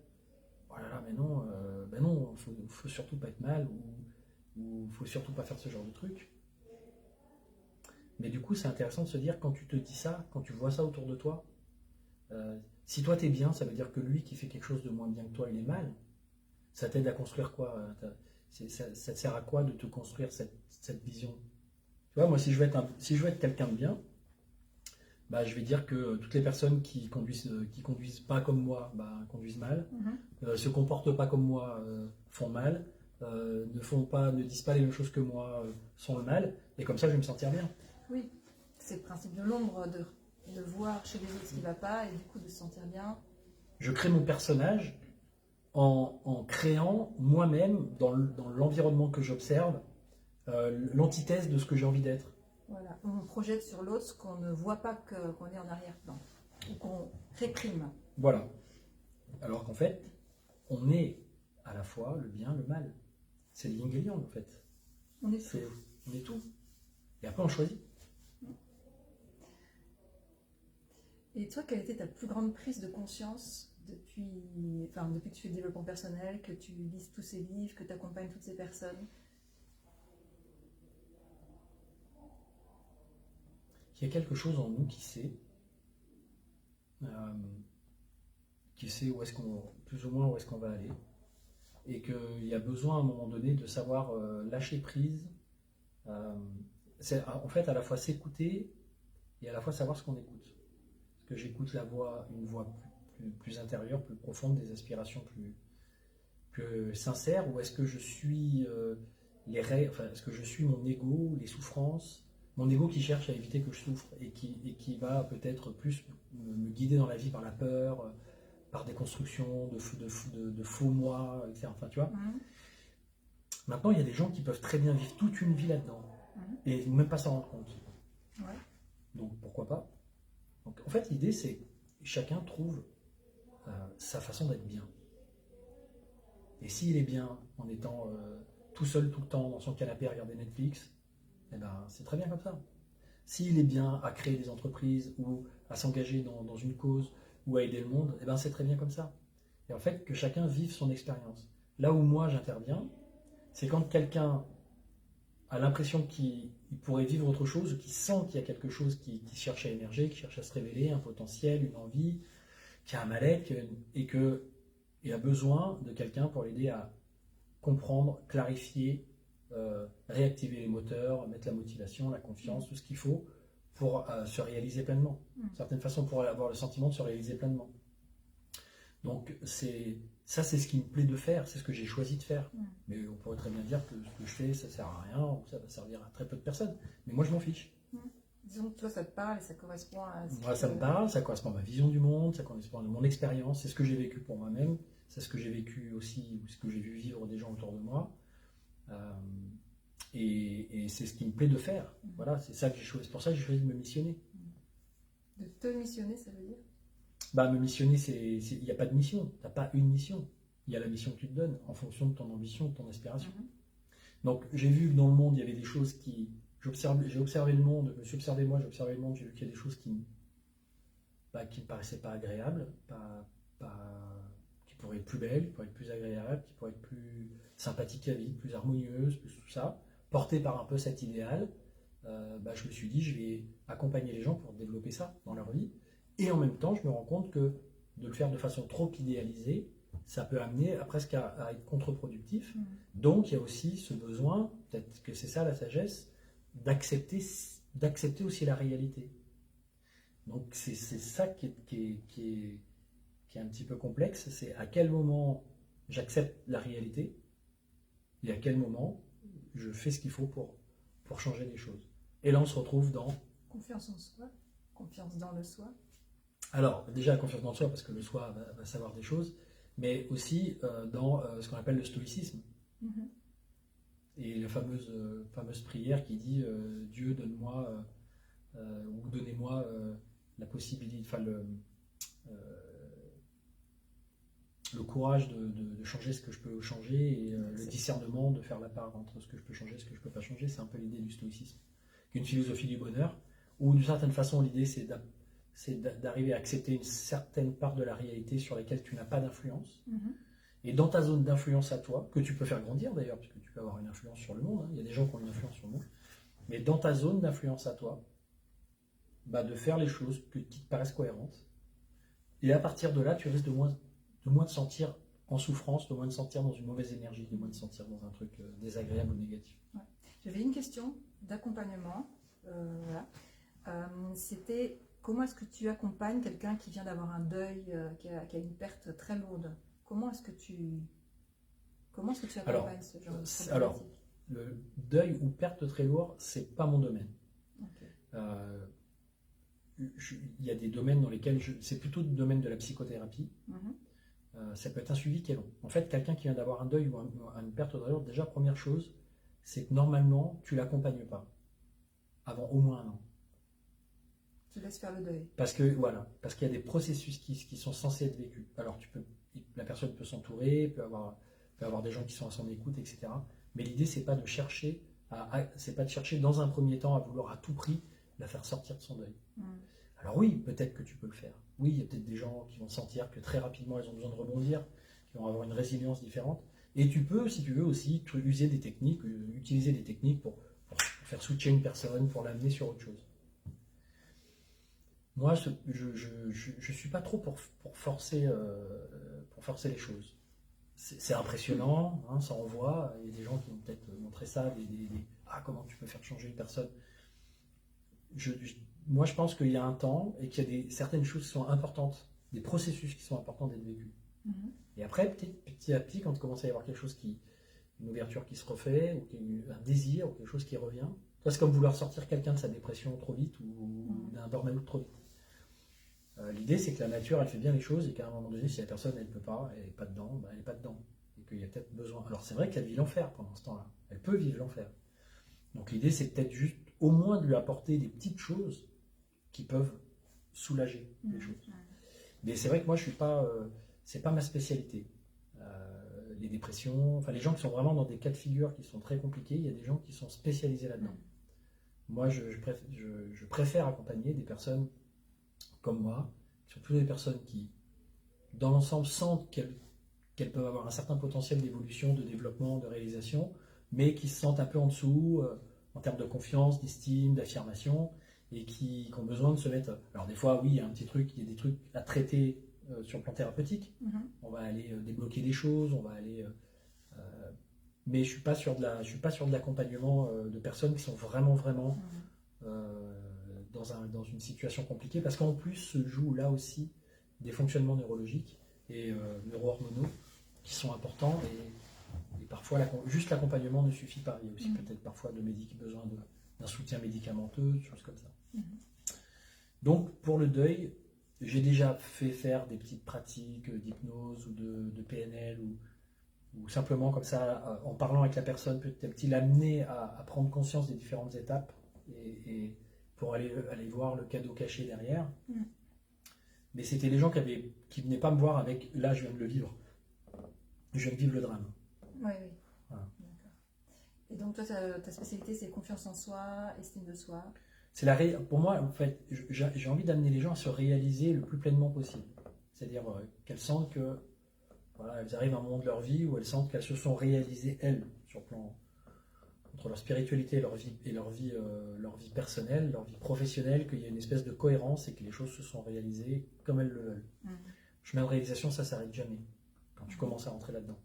oh là là, mais non, faut surtout pas être mal ou faut surtout pas faire ce genre de truc. Mais du coup, c'est intéressant de se dire, quand tu te dis ça, quand tu vois ça autour de toi, si toi t'es bien, ça veut dire que lui qui fait quelque chose de moins bien que toi, il est mal. Ça t'aide à construire quoi? Ça te sert à quoi de te construire cette vision? Tu vois, moi, si je veux être quelqu'un de bien, bah, je vais dire que toutes les personnes qui conduisent pas comme moi, bah, conduisent mal, se comportent pas comme moi, font mal, ne disent pas les mêmes choses que moi, sont le mal, et comme ça, je vais me sentir bien. Oui, c'est le principe de l'ombre, de voir chez les autres ce qui ne va pas, et du coup de se sentir bien. Je crée mon personnage en créant moi-même, dans l'environnement que j'observe, l'antithèse de ce que j'ai envie d'être. Voilà, on projette sur l'autre ce qu'on ne voit pas qu'on est en arrière-plan, ou qu'on réprime. Voilà. Alors qu'en fait, on est à la fois le bien, le mal. C'est le yin et le yang, en fait. On est tout. On est tout. Et après, on choisit. Et toi, quelle était ta plus grande prise de conscience depuis que tu fais le développement personnel, que tu lises tous ces livres, que tu accompagnes toutes ces personnes? Il y a quelque chose en nous qui sait où est-ce qu'on, plus ou moins où est-ce qu'on va aller, et qu'il y a besoin à un moment donné de savoir lâcher prise. C'est en fait à la fois s'écouter et à la fois savoir ce qu'on écoute. Est-ce que j'écoute une voix plus intérieure, plus profonde, des aspirations plus sincères, ou est-ce que je suis est-ce que je suis mon ego, les souffrances, mon ego qui cherche à éviter que je souffre et qui va peut-être plus me guider dans la vie par la peur, par des constructions de faux moi, etc. Enfin, tu vois. Maintenant, il y a des gens qui peuvent très bien vivre toute une vie là-dedans et même pas s'en rendre compte. Ouais. Donc pourquoi pas. Donc, en fait, l'idée, c'est que chacun trouve sa façon d'être bien. Et s'il est bien en étant tout seul tout le temps dans son canapé à regarder Netflix, eh ben, c'est très bien comme ça. S'il est bien à créer des entreprises ou à s'engager dans une cause ou à aider le monde, eh ben, c'est très bien comme ça. Et en fait, que chacun vive son expérience. Là où moi j'interviens, c'est quand quelqu'un a l'impression qu'il pourrait vivre autre chose, qu'il sent qu'il y a quelque chose qui cherche à émerger, qui cherche à se révéler, un potentiel, une envie, qui a un mal-être et qu'il a besoin de quelqu'un pour l'aider à comprendre, clarifier, réactiver les moteurs, mettre la motivation, la confiance, tout ce qu'il faut pour se réaliser pleinement. D'une certaine façon, pour avoir le sentiment de se réaliser pleinement. Donc, ça, c'est ce qui me plaît de faire, c'est ce que j'ai choisi de faire. Mais on pourrait très bien dire que ce que je fais, ça ne sert à rien, ou ça va servir à très peu de personnes. Mais moi, je m'en fiche. Disons que toi, ça te parle et ça correspond à Moi, ça me parle, ça correspond à ma vision du monde, ça correspond à mon expérience, c'est ce que j'ai vécu pour moi-même, c'est ce que j'ai vécu aussi, ou ce que j'ai vu vivre des gens autour de moi. Et c'est ce qui me plaît de faire. Voilà, c'est ça que j'ai choisi. C'est pour ça que j'ai choisi de me missionner. De te missionner, ça veut dire? Bah, me missionner, il n'y a pas de mission. Tu n'as pas une mission. Il y a la mission que tu te donnes en fonction de ton ambition, de ton aspiration. Donc, j'ai vu que dans le monde, il y avait des choses qui... J'ai observé le monde, je me suis observé moi, j'ai observé le monde, j'ai vu qu'il y a des choses qui ne me paraissaient pas agréables, qui pourraient être plus belles, qui pourraient être plus agréables, qui pourraient être plus sympathiques à vivre, plus harmonieuses, plus tout ça. Porté par un peu cet idéal, je me suis dit, je vais accompagner les gens pour développer ça dans leur vie. Et en même temps, je me rends compte que de le faire de façon trop idéalisée, ça peut amener presque à être contre-productif. Donc, il y a aussi ce besoin, peut-être que c'est ça la sagesse, d'accepter aussi la réalité. Donc, c'est ça qui est un petit peu complexe, c'est à quel moment j'accepte la réalité et à quel moment je fais ce qu'il faut pour changer les choses. Et là, on se retrouve dans... Confiance en soi, confiance dans le soi. Alors, déjà, confiance dans le soi, parce que le soi va savoir des choses, mais aussi dans ce qu'on appelle le stoïcisme. Et la fameuse prière qui dit Dieu, donne-moi, ou donnez-moi la possibilité, le courage de changer ce que je peux changer et le discernement de faire la part entre ce que je peux changer et ce que je ne peux pas changer. C'est un peu l'idée du stoïcisme, qui est une philosophie du bonheur, où d'une certaine façon l'idée c'est d'arriver à accepter une certaine part de la réalité sur laquelle tu n'as pas d'influence. Et dans ta zone d'influence à toi, que tu peux faire grandir d'ailleurs, parce que tu peux avoir une influence sur le monde, il y a des gens qui ont une influence sur le monde, mais dans ta zone d'influence à toi, de faire les choses qui te paraissent cohérentes. Et à partir de là, tu risques de moins te sentir en souffrance, de moins te sentir dans une mauvaise énergie, de moins te sentir dans un truc désagréable ou négatif. Ouais. J'avais une question d'accompagnement. C'était comment est-ce que tu accompagnes quelqu'un qui vient d'avoir un deuil, qui a une perte très lourde? Comment est-ce que tu accompagnes ce genre de problématique? Alors, le deuil ou perte très lourde, c'est pas mon domaine. Okay. Il y a des domaines dans lesquels c'est plutôt le domaine de la psychothérapie. Ça peut être un suivi qui est long. En fait, quelqu'un qui vient d'avoir un deuil ou une perte très lourde, déjà, première chose, c'est que normalement, tu ne l'accompagnes pas. avant au moins 1 an. Tu laisses faire le deuil. Parce qu'il y a des processus qui sont censés être vécus. Alors la personne peut s'entourer, peut avoir des gens qui sont à son écoute, etc. Mais l'idée, c'est pas de chercher dans un premier temps à vouloir à tout prix la faire sortir de son deuil. Alors oui, peut-être que tu peux le faire. Oui, il y a peut-être des gens qui vont sentir que très rapidement, ils ont besoin de rebondir, qui vont avoir une résilience différente. Et tu peux, si tu veux, aussi utiliser des techniques pour faire switcher une personne, pour l'amener sur autre chose. Moi, je suis pas trop pour forcer les choses. C'est impressionnant, hein, ça envoie. Il y a des gens qui vont peut-être montrer ça, comment tu peux faire changer une personne. Moi, je pense qu'il y a un temps et qu'il y a certaines choses qui sont importantes, des processus qui sont importants d'être vécus. Et après, petit à petit, quand il commence à y avoir quelque chose une ouverture qui se refait, ou un désir, ou quelque chose qui revient, c'est comme vouloir sortir quelqu'un de sa dépression trop vite ou d'un burn-out trop vite. L'idée, c'est que la nature, elle fait bien les choses et qu'à un moment donné, si la personne, elle ne peut pas, elle n'est pas dedans, elle n'est pas dedans. Et qu'il y a peut-être besoin. Alors, c'est vrai qu'elle vit l'enfer pendant ce temps-là. Elle peut vivre l'enfer. Donc, l'idée, c'est peut-être juste, au moins, de lui apporter des petites choses qui peuvent soulager les choses. Mais c'est vrai que moi, je suis pas. C'est pas ma spécialité. Les dépressions, enfin, les gens qui sont vraiment dans des cas de figure qui sont très compliqués, il y a des gens qui sont spécialisés là-dedans. Moi, je préfère accompagner des personnes comme moi, qui sont plutôt des personnes qui, dans l'ensemble, sentent qu'elles peuvent avoir un certain potentiel d'évolution, de développement, de réalisation, mais qui se sentent un peu en dessous en termes de confiance, d'estime, d'affirmation, et qui ont besoin de se mettre... Alors des fois, oui, il y a des trucs à traiter sur le plan thérapeutique. On va aller débloquer des choses, on va aller... mais je suis pas sur de l'accompagnement de personnes qui sont vraiment dans une situation compliquée, parce qu'en plus se jouent là aussi des fonctionnements neurologiques et neuro-hormonaux qui sont importants, et parfois juste l'accompagnement ne suffit pas. Il y a aussi peut-être parfois besoin d'un soutien médicamenteux, des choses comme ça. Donc pour le deuil, j'ai déjà fait faire des petites pratiques d'hypnose ou de PNL, ou simplement comme ça, en parlant avec la personne, petit à petit l'amener à prendre conscience des différentes étapes et pour aller voir le cadeau caché derrière. Mais c'était des gens qui venaient pas me voir avec « là, je viens de le vivre, je viens de vivre le drame ». Oui. Voilà. D'accord. Et donc toi, ta spécialité, c'est confiance en soi, estime de soi. Pour moi, en fait, j'ai envie d'amener les gens à se réaliser le plus pleinement possible. C'est-à-dire qu'elles sentent que elles arrivent à un moment de leur vie où elles sentent qu'elles se sont réalisées, elles, sur le plan entre leur spiritualité et leur vie personnelle, leur vie professionnelle, qu'il y a une espèce de cohérence et que les choses se sont réalisées comme elles le veulent. Le chemin de réalisation, ça ne s'arrête jamais quand tu commences à rentrer là-dedans.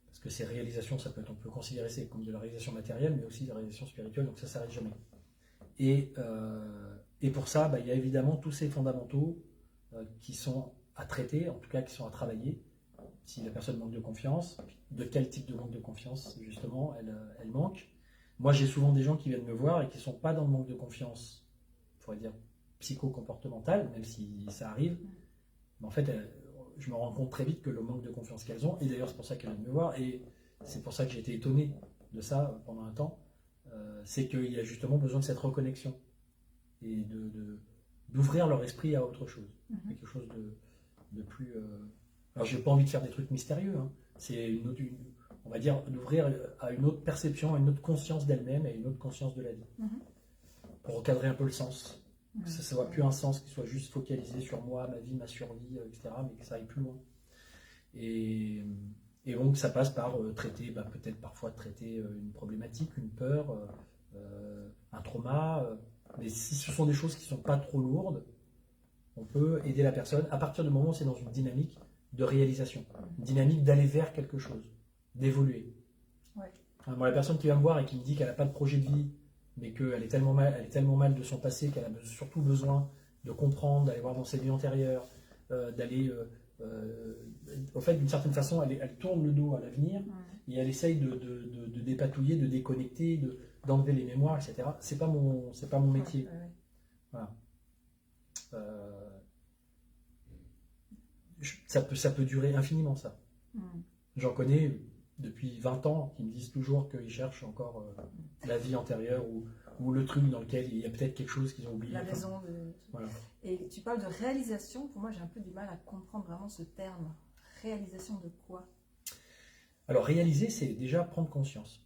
Parce que ces réalisations, on peut considérer ça comme de la réalisation matérielle, mais aussi de la réalisation spirituelle, donc ça ne s'arrête jamais. Et pour ça, il y a évidemment tous ces fondamentaux qui sont à traiter, en tout cas qui sont à travailler. Si la personne manque de confiance, de quel type de manque de confiance, justement, elle manque. Moi, j'ai souvent des gens qui viennent me voir et qui ne sont pas dans le manque de confiance, on pourrait dire psycho-comportemental, même si ça arrive. Mais en fait, je me rends compte très vite que le manque de confiance qu'elles ont, et d'ailleurs c'est pour ça qu'elles viennent me voir, et c'est pour ça que j'ai été étonné de ça pendant un temps, c'est qu'il y a justement besoin de cette reconnexion et d'ouvrir leur esprit à autre chose, quelque chose de plus... Alors, j'ai pas envie de faire des trucs mystérieux, hein. C'est on va dire d'ouvrir à une autre perception, à une autre conscience d'elle-même et à une autre conscience de la vie. Pour recadrer un peu le sens. Que ça ne soit plus un sens qui soit juste focalisé sur moi, ma vie, ma survie, etc., mais que ça aille plus loin. Et donc, ça passe par traiter, peut-être parfois traiter une problématique, une peur, un trauma. Mais si ce sont des choses qui ne sont pas trop lourdes, on peut aider la personne à partir du moment où c'est dans une dynamique de réalisation, une dynamique d'aller vers quelque chose, d'évoluer. Moi, la personne qui vient me voir et qui me dit qu'elle n'a pas de projet de vie, mais qu'elle est tellement mal de son passé qu'elle a surtout besoin de comprendre, d'aller voir dans ses vies antérieures, d'aller... en fait, d'une certaine façon, elle tourne le dos à l'avenir et elle essaye de dépatouiller, de déconnecter, d'enlever les mémoires, etc. C'est pas mon métier. Voilà. Ça peut durer infiniment, ça. J'en connais depuis 20 ans qui me disent toujours qu'ils cherchent encore la vie antérieure ou le truc dans lequel il y a peut-être quelque chose qu'ils ont oublié. La Enfin, maison de... voilà. Et tu parles de réalisation. Pour moi, j'ai un peu du mal à comprendre vraiment ce terme. Réalisation de quoi? Alors réaliser, c'est déjà prendre conscience.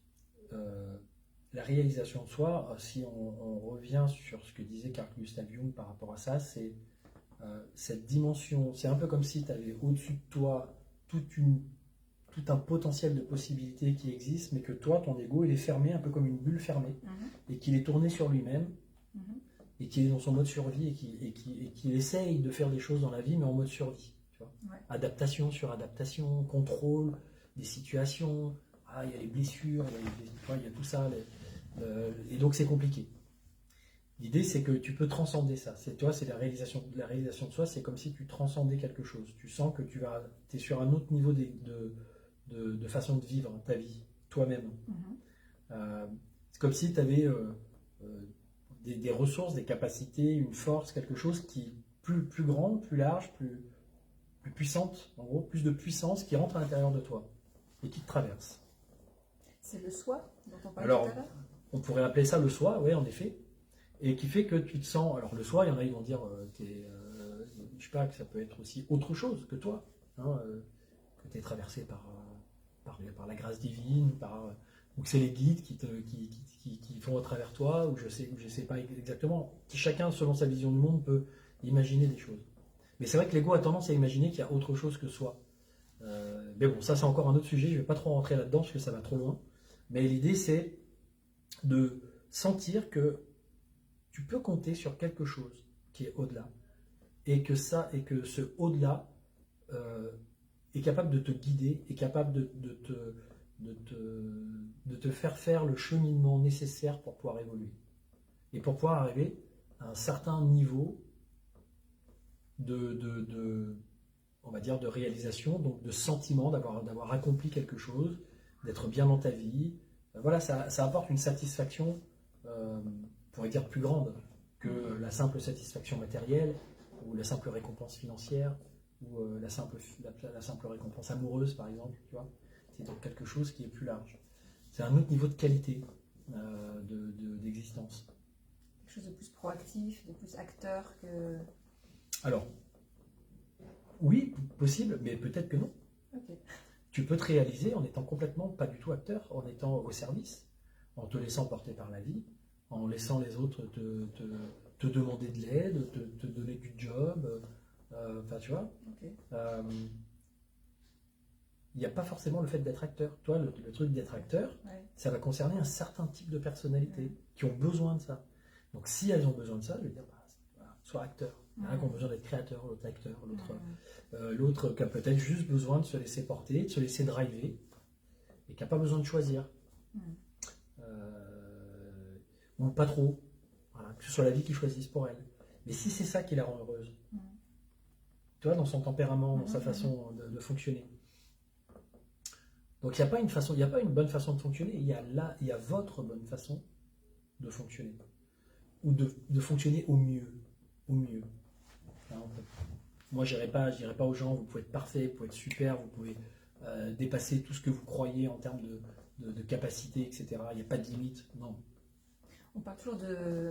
La réalisation de soi, si on revient sur ce que disait Carl Gustav Jung par rapport à ça, c'est cette dimension, c'est un peu comme si tu avais au-dessus de toi tout un potentiel de possibilités qui existe, mais que toi, ton ego, il est fermé, un peu comme une bulle fermée, et qu'il est tourné sur lui-même, et qu'il est dans son mode survie, et qu'il essaye de faire des choses dans la vie, mais en mode survie. Tu vois. Ouais. Adaptation sur adaptation, contrôle des situations, il y a les blessures, il y a tout ça, et donc c'est compliqué. L'idée, c'est que tu peux transcender ça. C'est la réalisation de soi, c'est comme si tu transcendais quelque chose. Tu sens que tu es sur un autre niveau de façon de vivre ta vie, toi-même. C'est comme si tu avais des ressources, des capacités, une force, quelque chose qui est plus grande, plus large, plus puissante, en gros, plus de puissance qui rentre à l'intérieur de toi et qui te traverse. C'est le soi dont on parlait Alors, tout à l'heure. on pourrait appeler ça le soi, oui, en effet. Et qui fait que tu te sens. Alors, le soi, il y en a qui vont dire je sais pas, que ça peut être aussi autre chose que toi, que tu es traversé par la grâce divine, ou que c'est les guides qui font à travers toi, ou je sais pas exactement. Chacun, selon sa vision du monde, peut imaginer des choses. Mais c'est vrai que l'ego a tendance à imaginer qu'il y a autre chose que soi. Mais bon, ça, c'est encore un autre sujet, je ne vais pas trop rentrer là-dedans parce que ça va trop loin. Mais l'idée, c'est de sentir que tu peux compter sur quelque chose qui est au-delà, et que ce au-delà est capable de te guider, est capable de te faire le cheminement nécessaire pour pouvoir évoluer et pour pouvoir arriver à un certain niveau on va dire de réalisation, donc de sentiment d'avoir accompli quelque chose, d'être bien dans ta vie. Voilà, ça apporte une satisfaction, on pourrait dire plus grande que la simple satisfaction matérielle, ou la simple récompense financière, ou la simple récompense amoureuse, par exemple. Tu vois, c'est donc quelque chose qui est plus large. C'est un autre niveau de qualité d'existence. Quelque chose de plus proactif, de plus acteur que... Alors, oui, possible, mais peut-être que non. Ok. Tu peux te réaliser en étant complètement pas du tout acteur, en étant au service, en te laissant porter par la vie, en laissant les autres te demander de l'aide, te donner du job, enfin tu vois. Ok. Il n'y a pas forcément le fait d'être acteur. Toi, le truc d'être acteur, Ouais. ça va concerner un certain type de personnalités qui ont besoin de ça. Donc si elles ont besoin de ça, je vais dire, voilà, sois acteur. Il y en a qui ont besoin d'être créateur, l'autre acteur, l'autre qui a peut-être juste besoin de se laisser porter, de se laisser driver, et qui n'a pas besoin de choisir. Ou pas trop. Voilà, que ce soit la vie qu'ils choisissent pour elle. Mais si c'est ça qui la rend heureuse, tu vois, dans son tempérament, dans sa façon de fonctionner. Donc il n'y a pas il n'y a pas une bonne façon de fonctionner, il y a votre bonne façon de fonctionner. Ou de fonctionner au mieux. Au mieux. Hein, moi, je dirais pas aux gens, vous pouvez être parfait, vous pouvez être super, vous pouvez dépasser tout ce que vous croyez en termes de capacité, etc. Il n'y a pas de limite, non. On parle toujours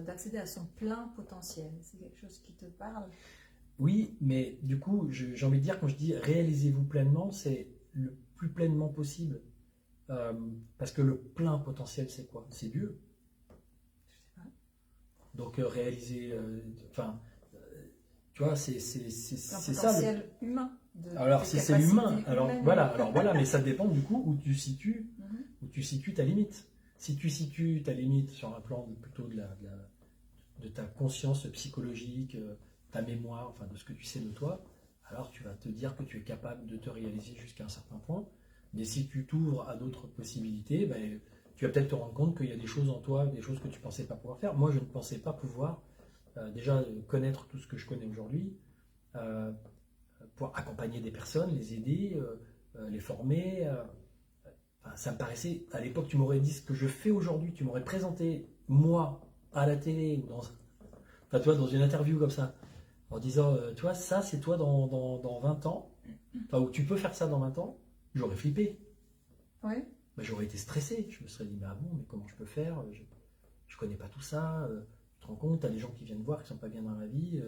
d'accéder à son plein potentiel. C'est quelque chose qui te parle? Oui, mais du coup, j'ai envie de dire, quand je dis réalisez-vous pleinement, c'est le plus pleinement possible. Parce que le plein potentiel, c'est quoi? C'est Dieu. Je sais pas. Donc réaliser, tu vois, c'est Un ça. potentiel humain. Alors si c'est humain, alors voilà, mais ça dépend du coup où tu situes ta limite. Si tu situes ta limite sur un plan plutôt de ta conscience psychologique, ta mémoire, enfin de ce que tu sais de toi, alors tu vas te dire que tu es capable de te réaliser jusqu'à un certain point. Mais si tu t'ouvres à d'autres possibilités, ben, tu vas peut-être te rendre compte qu'il y a des choses en toi, des choses que tu ne pensais pas pouvoir faire. Moi, je ne pensais pas pouvoir déjà connaître tout ce que je connais aujourd'hui, pour accompagner des personnes, les aider, les former. Ça me paraissait, à l'époque, tu m'aurais dit ce que je fais aujourd'hui, tu m'aurais présenté, moi, à la télé, dans une interview comme ça, en disant, toi, ça, c'est toi dans 20 ans, ou tu peux faire ça dans 20 ans, j'aurais flippé. Ouais. J'aurais été stressé, je me serais dit, mais ah bon, mais comment je peux faire? je connais pas tout ça, tu te rends compte, tu as des gens qui viennent voir qui sont pas bien dans la vie,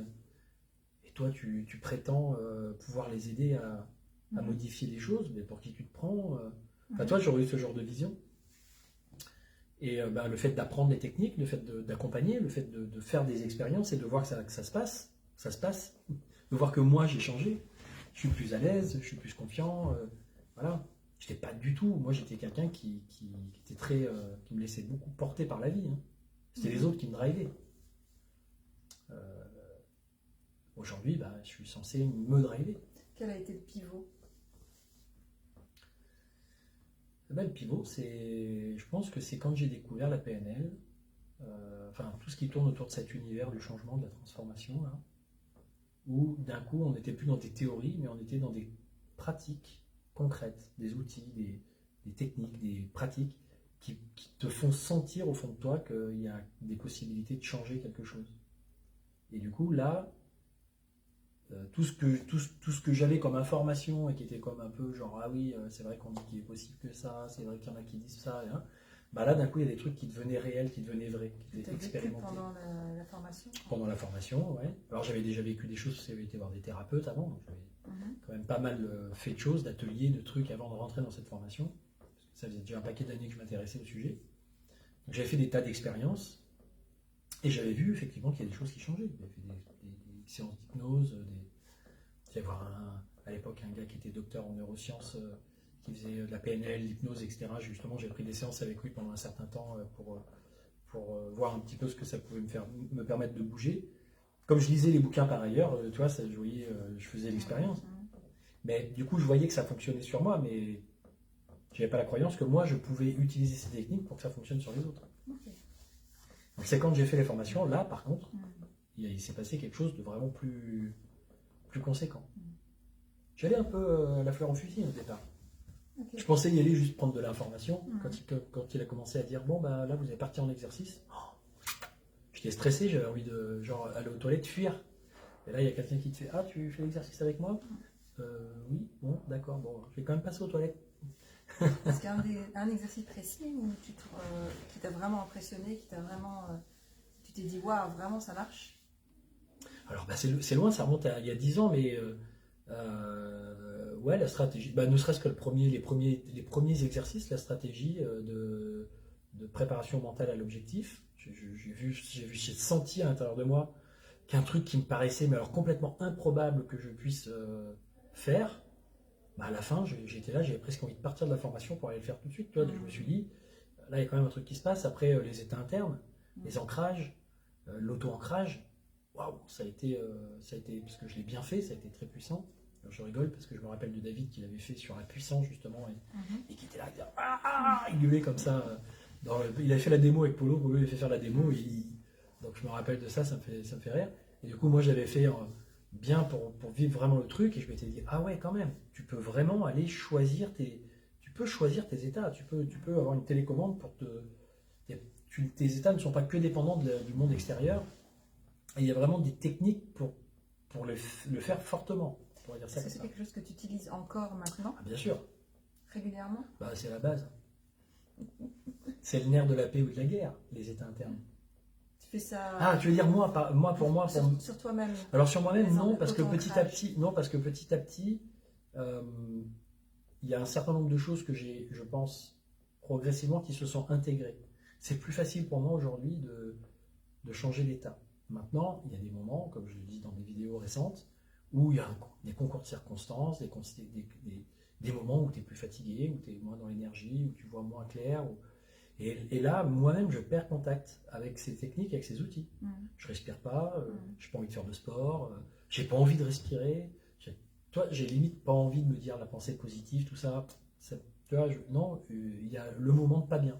et toi tu prétends pouvoir les aider à modifier les choses, mais pour qui tu te prends Enfin, toi, j'aurais eu ce genre de vision. Et le fait d'apprendre les techniques, le fait d'accompagner, le fait de faire des expériences et de voir que ça se passe, de voir que moi j'ai changé, je suis plus à l'aise, je suis plus confiant, voilà. J'étais pas du tout, moi j'étais quelqu'un qui était très, qui me laissait beaucoup porter par la vie, hein. C'était les autres qui me drivaient. Aujourd'hui, je suis censé me driver. Quel a été le pivot? Le pivot, je pense que c'est quand j'ai découvert la PNL, enfin tout ce qui tourne autour de cet univers du changement, de la transformation, là, où d'un coup on n'était plus dans des théories, mais on était dans des pratiques concrètes, des outils, des techniques, des pratiques qui te font sentir au fond de toi qu'il y a des possibilités de changer quelque chose. Et du coup là, tout ce que j'avais comme information et qui était comme un peu genre ah oui c'est vrai qu'on dit qu'il est possible que ça, c'est vrai qu'il y en a qui disent ça, hein, là d'un coup il y a des trucs qui devenaient réels, qui devenaient vrais, qui étaient expérimentés. Pendant la formation? Pendant la formation, ouais. Alors j'avais déjà vécu des choses, parce que j'avais été voir des thérapeutes avant, donc j'avais quand même pas mal fait de choses, d'ateliers, de trucs avant de rentrer dans cette formation. Parce que ça faisait déjà un paquet d'années que je m'intéressais au sujet. Donc j'avais fait des tas d'expériences et j'avais vu effectivement qu'il y a des choses qui changeaient. J'avais fait des séances d'hypnose, j'allais voir à l'époque un gars qui était docteur en neurosciences, qui faisait de la PNL, l'hypnose, etc. Justement, j'ai pris des séances avec lui pendant un certain temps pour voir un petit peu ce que ça pouvait me permettre de bouger. Comme je lisais les bouquins par ailleurs, tu vois, ça, je faisais l'expérience. Mais du coup, je voyais que ça fonctionnait sur moi, mais je n'avais pas la croyance que moi, je pouvais utiliser ces techniques pour que ça fonctionne sur les autres. Okay. Donc c'est quand j'ai fait les formations, là, par contre, il s'est passé quelque chose de vraiment plus conséquent. J'allais un peu à la fleur au fusil au départ. Okay. Je pensais y aller juste prendre de l'information. Quand il a commencé à dire bon là vous allez partir en exercice, j'étais stressé, j'avais envie de aller aux toilettes, fuir. Et là il y a quelqu'un qui te fait ah tu fais l'exercice avec moi? Oui, bon d'accord, bon je vais quand même passer aux toilettes. Est-ce qu'il y a un exercice précis où qui t'a vraiment impressionné, qui t'a vraiment tu t'es dit waouh vraiment ça marche? Alors c'est loin, ça remonte à il y a 10 ans, mais ouais, la stratégie, ne serait-ce que les premiers exercices, la stratégie de préparation mentale à l'objectif. J'ai senti à l'intérieur de moi qu'un truc qui me paraissait mais alors complètement improbable que je puisse faire, à la fin j'étais là, j'avais presque envie de partir de la formation pour aller le faire tout de suite. Tu vois, je me suis dit, là il y a quand même un truc qui se passe. Après les états internes, les ancrages, l'auto-ancrage. Waouh, ça a été, parce que je l'ai bien fait, ça a été très puissant. Alors, je rigole parce que je me rappelle de David qui l'avait fait sur la puissance justement et qui était là, il gueulait comme ça. Il avait fait la démo avec Polo lui avait fait faire la démo donc je me rappelle de ça, ça me fait rire. Et du coup moi j'avais fait bien pour vivre vraiment le truc et je m'étais dit ah ouais quand même, tu peux vraiment aller choisir tes états, tu peux avoir une télécommande pour tes états ne sont pas que dépendants du monde extérieur. Et il y a vraiment des techniques pour le faire fortement. Est-ce que c'est quelque chose que tu utilises encore maintenant? Bien sûr. Régulièrement? C'est la base. C'est le nerf de la paix ou de la guerre, les états internes. Tu fais ça... Ah, tu veux dire moi pour moi Sur toi-même? Alors sur moi-même, non, parce que petit à petit, il y a un certain nombre de choses que j'ai, je pense, progressivement qui se sont intégrées. C'est plus facile pour moi aujourd'hui de changer d'état. Maintenant, il y a des moments, comme je le dis dans des vidéos récentes, où il y a des concours de circonstances, des moments où tu es plus fatigué, où tu es moins dans l'énergie, où tu vois moins clair. Et là, moi-même, je perds contact avec ces techniques, avec ces outils. Je respire pas, j'ai pas envie de faire de sport, j'ai pas envie de respirer. J'ai limite pas envie de me dire la pensée positive, tout ça. Tu vois, non, il y a le moment de pas bien.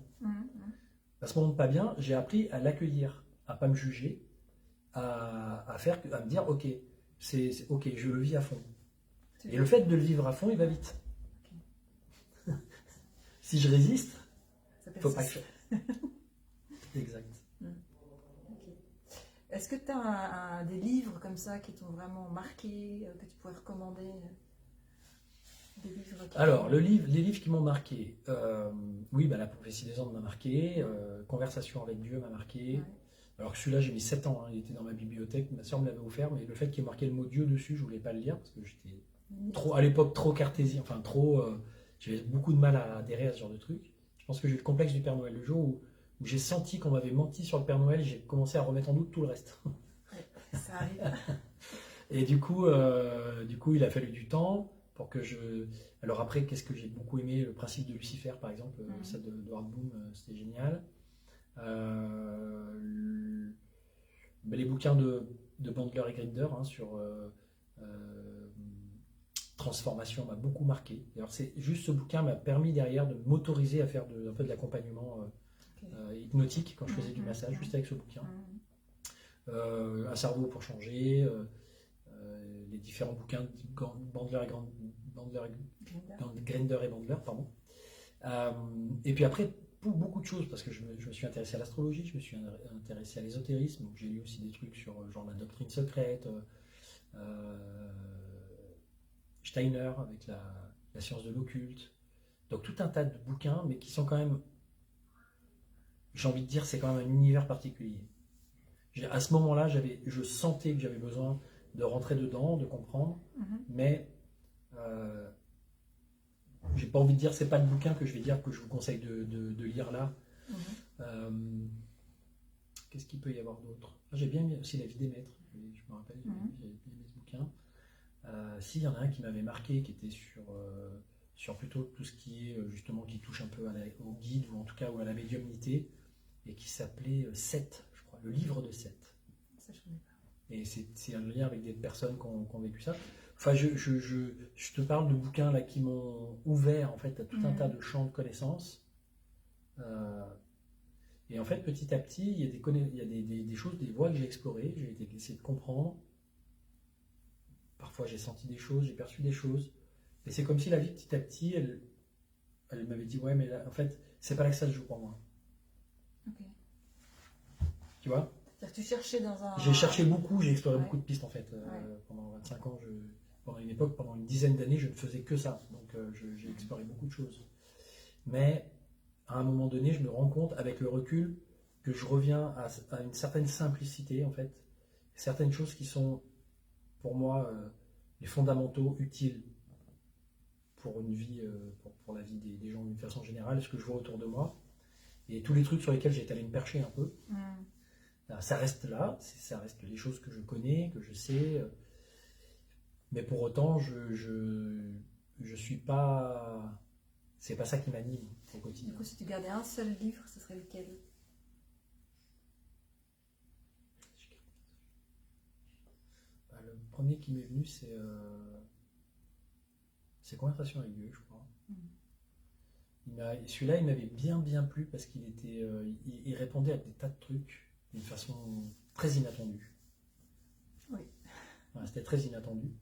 À ce moment de pas bien, j'ai appris à l'accueillir, à pas me juger, à me dire ok, c'est ok, je le vis à fond. Et le fait de le vivre à fond, il va vite. Okay. Si je résiste, il faut pas que je... Exact. Okay. Est-ce que tu as des livres comme ça qui t'ont vraiment marqué, que tu pourrais recommander? Des livres Alors, les livres qui m'ont marqué. Oui, La prophétie des anges m'a marqué. Conversation avec Dieu m'a marqué. Ouais. Alors que celui-là, j'ai mis 7 ans. Il était dans ma bibliothèque. Ma soeur me l'avait offert. Mais le fait qu'il y ait marqué le mot Dieu dessus, je voulais pas le lire parce que j'étais à l'époque trop cartésien. Enfin, trop. J'avais beaucoup de mal à adhérer à ce genre de truc. Je pense que j'ai eu le complexe du Père Noël. Le jour où j'ai senti qu'on m'avait menti sur le Père Noël, j'ai commencé à remettre en doute tout le reste. Ouais, ça arrive. Et du coup, il a fallu du temps pour que je. Alors après, qu'est-ce que j'ai beaucoup aimé, le principe de Lucifer, par exemple, ça de Hard Boom, c'était génial. Les bouquins de Bandler et Grinder sur transformation m'a beaucoup marqué. Alors c'est juste ce bouquin m'a permis derrière de m'autoriser à faire un peu de l'accompagnement hypnotique quand je faisais du massage, juste avec ce bouquin. Un cerveau pour changer. Les différents bouquins de Grinder et Bandler, pardon. Et puis après, pour beaucoup de choses, parce que je me suis intéressé à l'astrologie, je me suis intéressé à l'ésotérisme, donc j'ai lu aussi des trucs sur genre la doctrine secrète, Steiner avec la science de l'occulte, donc tout un tas de bouquins, mais qui sont quand même, j'ai envie de dire, c'est quand même un univers particulier. À ce moment-là, je sentais que j'avais besoin de rentrer dedans, de comprendre, mais j'ai pas envie de dire, c'est pas le bouquin que je vais dire que je vous conseille de lire là. Qu'est-ce qu'il peut y avoir d'autre? J'ai bien aimé aussi La vie des maîtres, je me rappelle, j'ai bien aimé ce bouquin. Il y en a un qui m'avait marqué, qui était sur plutôt tout ce qui est justement, qui touche un peu au guide, ou en tout cas ou à la médiumnité, et qui s'appelait Seth, je crois, le livre de Seth. Ça, je connais pas. Et c'est un lien avec des personnes qui ont vécu ça. Enfin, je te parle de bouquins là qui m'ont ouvert en fait à tout un tas de champs de connaissances. Et en fait, petit à petit, il y a des choses, des voies que j'ai explorées, j'ai essayé de comprendre. Parfois, j'ai senti des choses, j'ai perçu des choses. Et c'est comme si la vie, petit à petit, elle m'avait dit, ouais, mais là, en fait, c'est pas là que ça se joue pour moi. Ok. Tu vois? C'est-à-dire que tu cherchais dans un... J'ai cherché beaucoup, j'ai exploré beaucoup de pistes en fait. Pendant 25 ans, pendant une dizaine d'années, je ne faisais que ça. Donc j'ai exploré beaucoup de choses. Mais à un moment donné, je me rends compte, avec le recul, que je reviens à une certaine simplicité en fait. Certaines choses qui sont, pour moi, les fondamentaux utiles pour une vie, pour la vie des gens d'une façon générale, ce que je vois autour de moi. Et tous les trucs sur lesquels j'ai été allé me percher un peu. Ça reste là, ça reste les choses que je connais, que je sais, mais pour autant, je suis pas, c'est pas ça qui m'anime au quotidien. Du coup, si tu gardais un seul livre, ce serait lequel? Le premier qui m'est venu, c'est Conversation avec Dieu, je crois. Celui-là, il m'avait bien plu parce qu'il il répondait à des tas de trucs d'une façon très inattendue. Oui. Ouais, c'était très inattendu.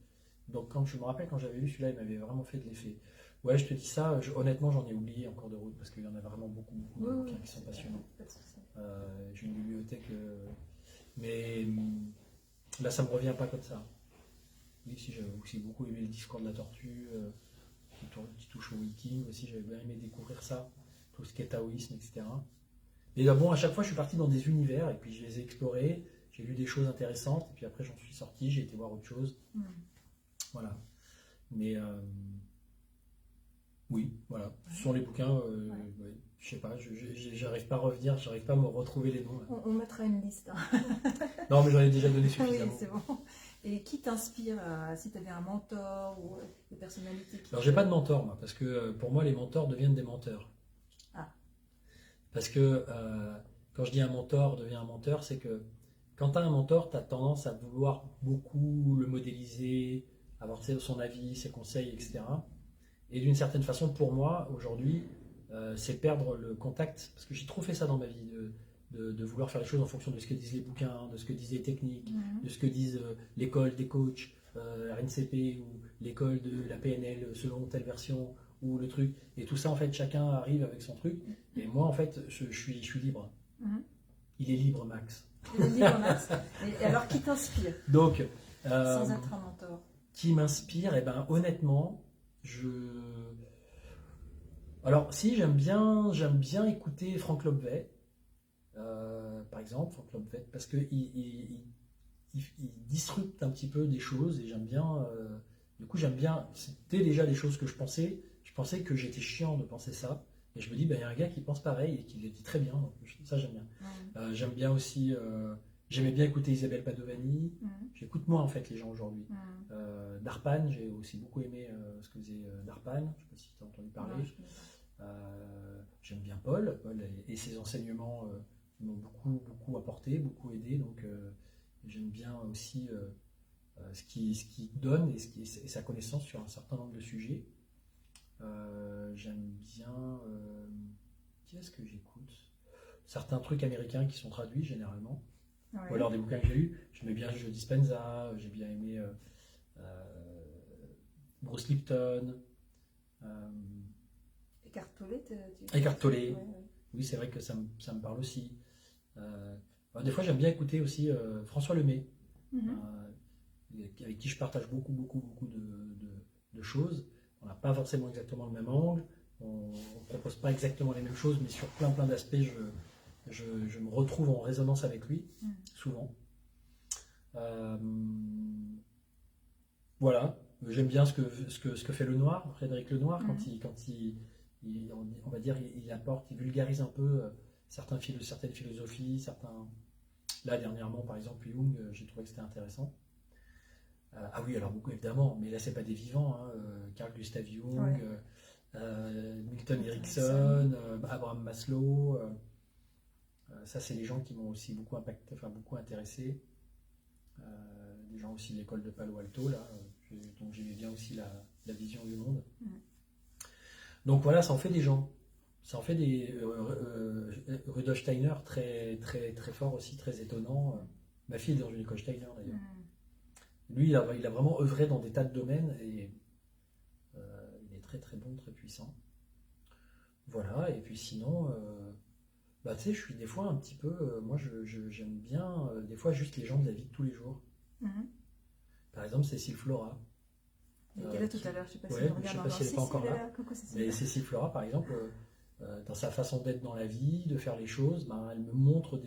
Donc je me rappelle quand j'avais lu celui-là, il m'avait vraiment fait de l'effet. Ouais, je te dis ça, honnêtement j'en ai oublié en cours de route parce qu'il y en a vraiment beaucoup de bouquins qui sont passionnants. J'ai une bibliothèque, mais là ça me revient pas comme ça. Oui, si j'avais aussi beaucoup aimé le discours de la tortue, qui touche au Viking aussi, j'avais bien aimé découvrir ça, tout ce qui est taoïsme, etc. Et là, bon, à chaque fois, je suis parti dans des univers et puis je les ai explorés. J'ai lu des choses intéressantes et puis après, j'en suis sorti. J'ai été voir autre chose. Voilà. Mais oui, voilà. Ce sont les bouquins. Ouais, je sais pas. J'arrive pas à revenir. J'arrive pas à me retrouver les noms. On mettra une liste. Non, mais j'en ai déjà donné suffisamment. Oui, c'est bon. Et qui t'inspire, si tu avais un mentor ou des personnalités Alors, j'ai pas de mentor, moi, parce que pour moi, les mentors deviennent des menteurs. Parce que quand je dis un mentor devient un menteur, c'est que quand tu as un mentor, tu as tendance à vouloir beaucoup le modéliser, avoir son avis, ses conseils, etc. Et d'une certaine façon, pour moi, aujourd'hui, c'est perdre le contact, parce que j'ai trop fait ça dans ma vie, de vouloir faire les choses en fonction de ce que disent les bouquins, de ce que disent les techniques, de ce que disent l'école des coachs, RNCP ou l'école de la PNL selon telle version, ou le truc, et tout ça en fait chacun arrive avec son truc, et moi en fait je suis libre. Il est libre, Max. Il est libre, Max. Et alors qui t'inspire? Donc sans être un mentor. Qui m'inspire? Et ben honnêtement, je Alors, si, j'aime bien écouter Franck Lobvet, par exemple, Franck Lobvet, parce qu'il disrupte un petit peu des choses et j'aime bien. Du coup, j'aime bien. C'était déjà des choses que je pensais. Je pensais que j'étais chiant de penser ça. Et je me dis, ben, il y a un gars qui pense pareil et qui le dit très bien. Donc, ça, j'aime bien. J'aime bien aussi. J'aimais bien écouter Isabelle Padovani. J'écoute moins, en fait, les gens aujourd'hui. Darpan, j'ai aussi beaucoup aimé ce que faisait Darpan. Je ne sais pas si tu as entendu parler. Non, je connais pas. J'aime bien Paul et ses enseignements m'ont beaucoup apporté, beaucoup aidé. Donc, j'aime bien aussi ce qu'il donne et sa connaissance sur un certain nombre de sujets. J'aime bien. Qui est-ce que j'écoute? Certains trucs américains qui sont traduits généralement. Ouais. Ou alors des bouquins que j'ai lus. J'aimais bien Joe Dispenza, j'ai bien aimé Bruce Lipton. Eckhart Tolle, Eckhart Tolle. Ouais. Oui, c'est vrai que ça me parle aussi. Des fois, j'aime bien écouter aussi François Lemay, avec qui je partage beaucoup de choses. On n'a pas forcément exactement le même angle, on ne propose pas exactement les mêmes choses, mais sur plein d'aspects, je me retrouve en résonance avec lui, souvent. Voilà, j'aime bien ce que fait Lenoir, Frédéric Lenoir, quand on va dire, il apporte, il vulgarise un peu certaines philosophies, Là, dernièrement, par exemple, Jung, j'ai trouvé que c'était intéressant. Ah oui, alors beaucoup évidemment, mais là, c'est pas des vivants. Carl Gustav Jung, Milton Erickson, Abraham Maslow. Ça, c'est les gens qui m'ont aussi beaucoup impacté, enfin beaucoup intéressé. Des gens aussi de l'école de Palo Alto, là. Donc j'aimais bien aussi la vision du monde. Donc voilà, ça en fait des gens. Ça en fait des. Rudolf Steiner, très fort aussi, très étonnant. Ma fille est dans une école Steiner d'ailleurs. Lui, il a vraiment œuvré dans des tas de domaines et il est très bon, très puissant. Voilà, et puis sinon, tu sais, je suis des fois un petit peu. Moi, j'aime bien, des fois, juste les gens de la vie de tous les jours. Par exemple, Cécile Flora. Elle était là tout à l'heure, je ne sais pas si Ouais, elle je regarde sais pas encore. si elle est pas encore là. Coucou Cécile. Mais Cécile Flora, par exemple, dans sa façon d'être dans la vie, de faire les choses, elle me montre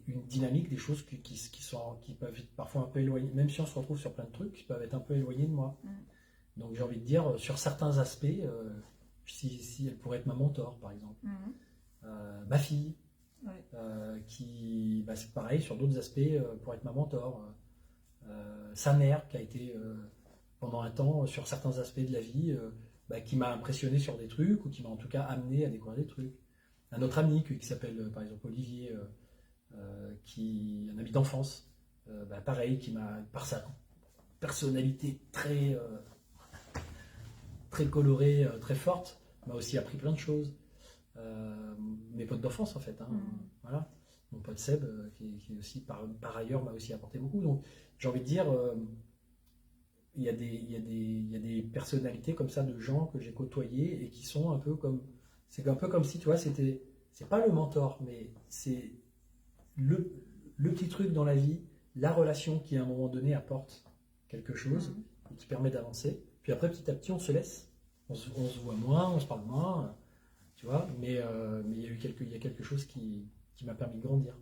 une dynamique, des choses qui peuvent être parfois un peu éloignées, même si on se retrouve sur plein de trucs, qui peuvent être un peu éloignés de moi. Donc j'ai envie de dire, sur certains aspects, si elle pourrait être ma mentor, par exemple. Ma fille, qui, c'est pareil, sur d'autres aspects, pourrait être ma mentor. Sa mère, qui a été pendant un temps, sur certains aspects de la vie, qui m'a impressionné sur des trucs, ou qui m'a en tout cas amené à découvrir des trucs. Un autre ami qui s'appelle, par exemple, Olivier, un ami d'enfance, pareil, qui m'a, par sa personnalité très colorée, très forte, m'a aussi appris plein de choses. Mes potes d'enfance, en fait. Voilà. Mon pote Seb, qui aussi, par ailleurs, m'a aussi apporté beaucoup. Donc, j'ai envie de dire, il y a des personnalités comme ça, de gens que j'ai côtoyés et qui sont un peu comme. C'est un peu comme si, tu vois, c'est pas le mentor, mais c'est le petit truc dans la vie, la relation qui à un moment donné apporte quelque chose et qui permet d'avancer. Puis après, petit à petit, on se laisse. On se voit moins, on se parle moins, tu vois, mais il y a quelque chose qui m'a permis de grandir.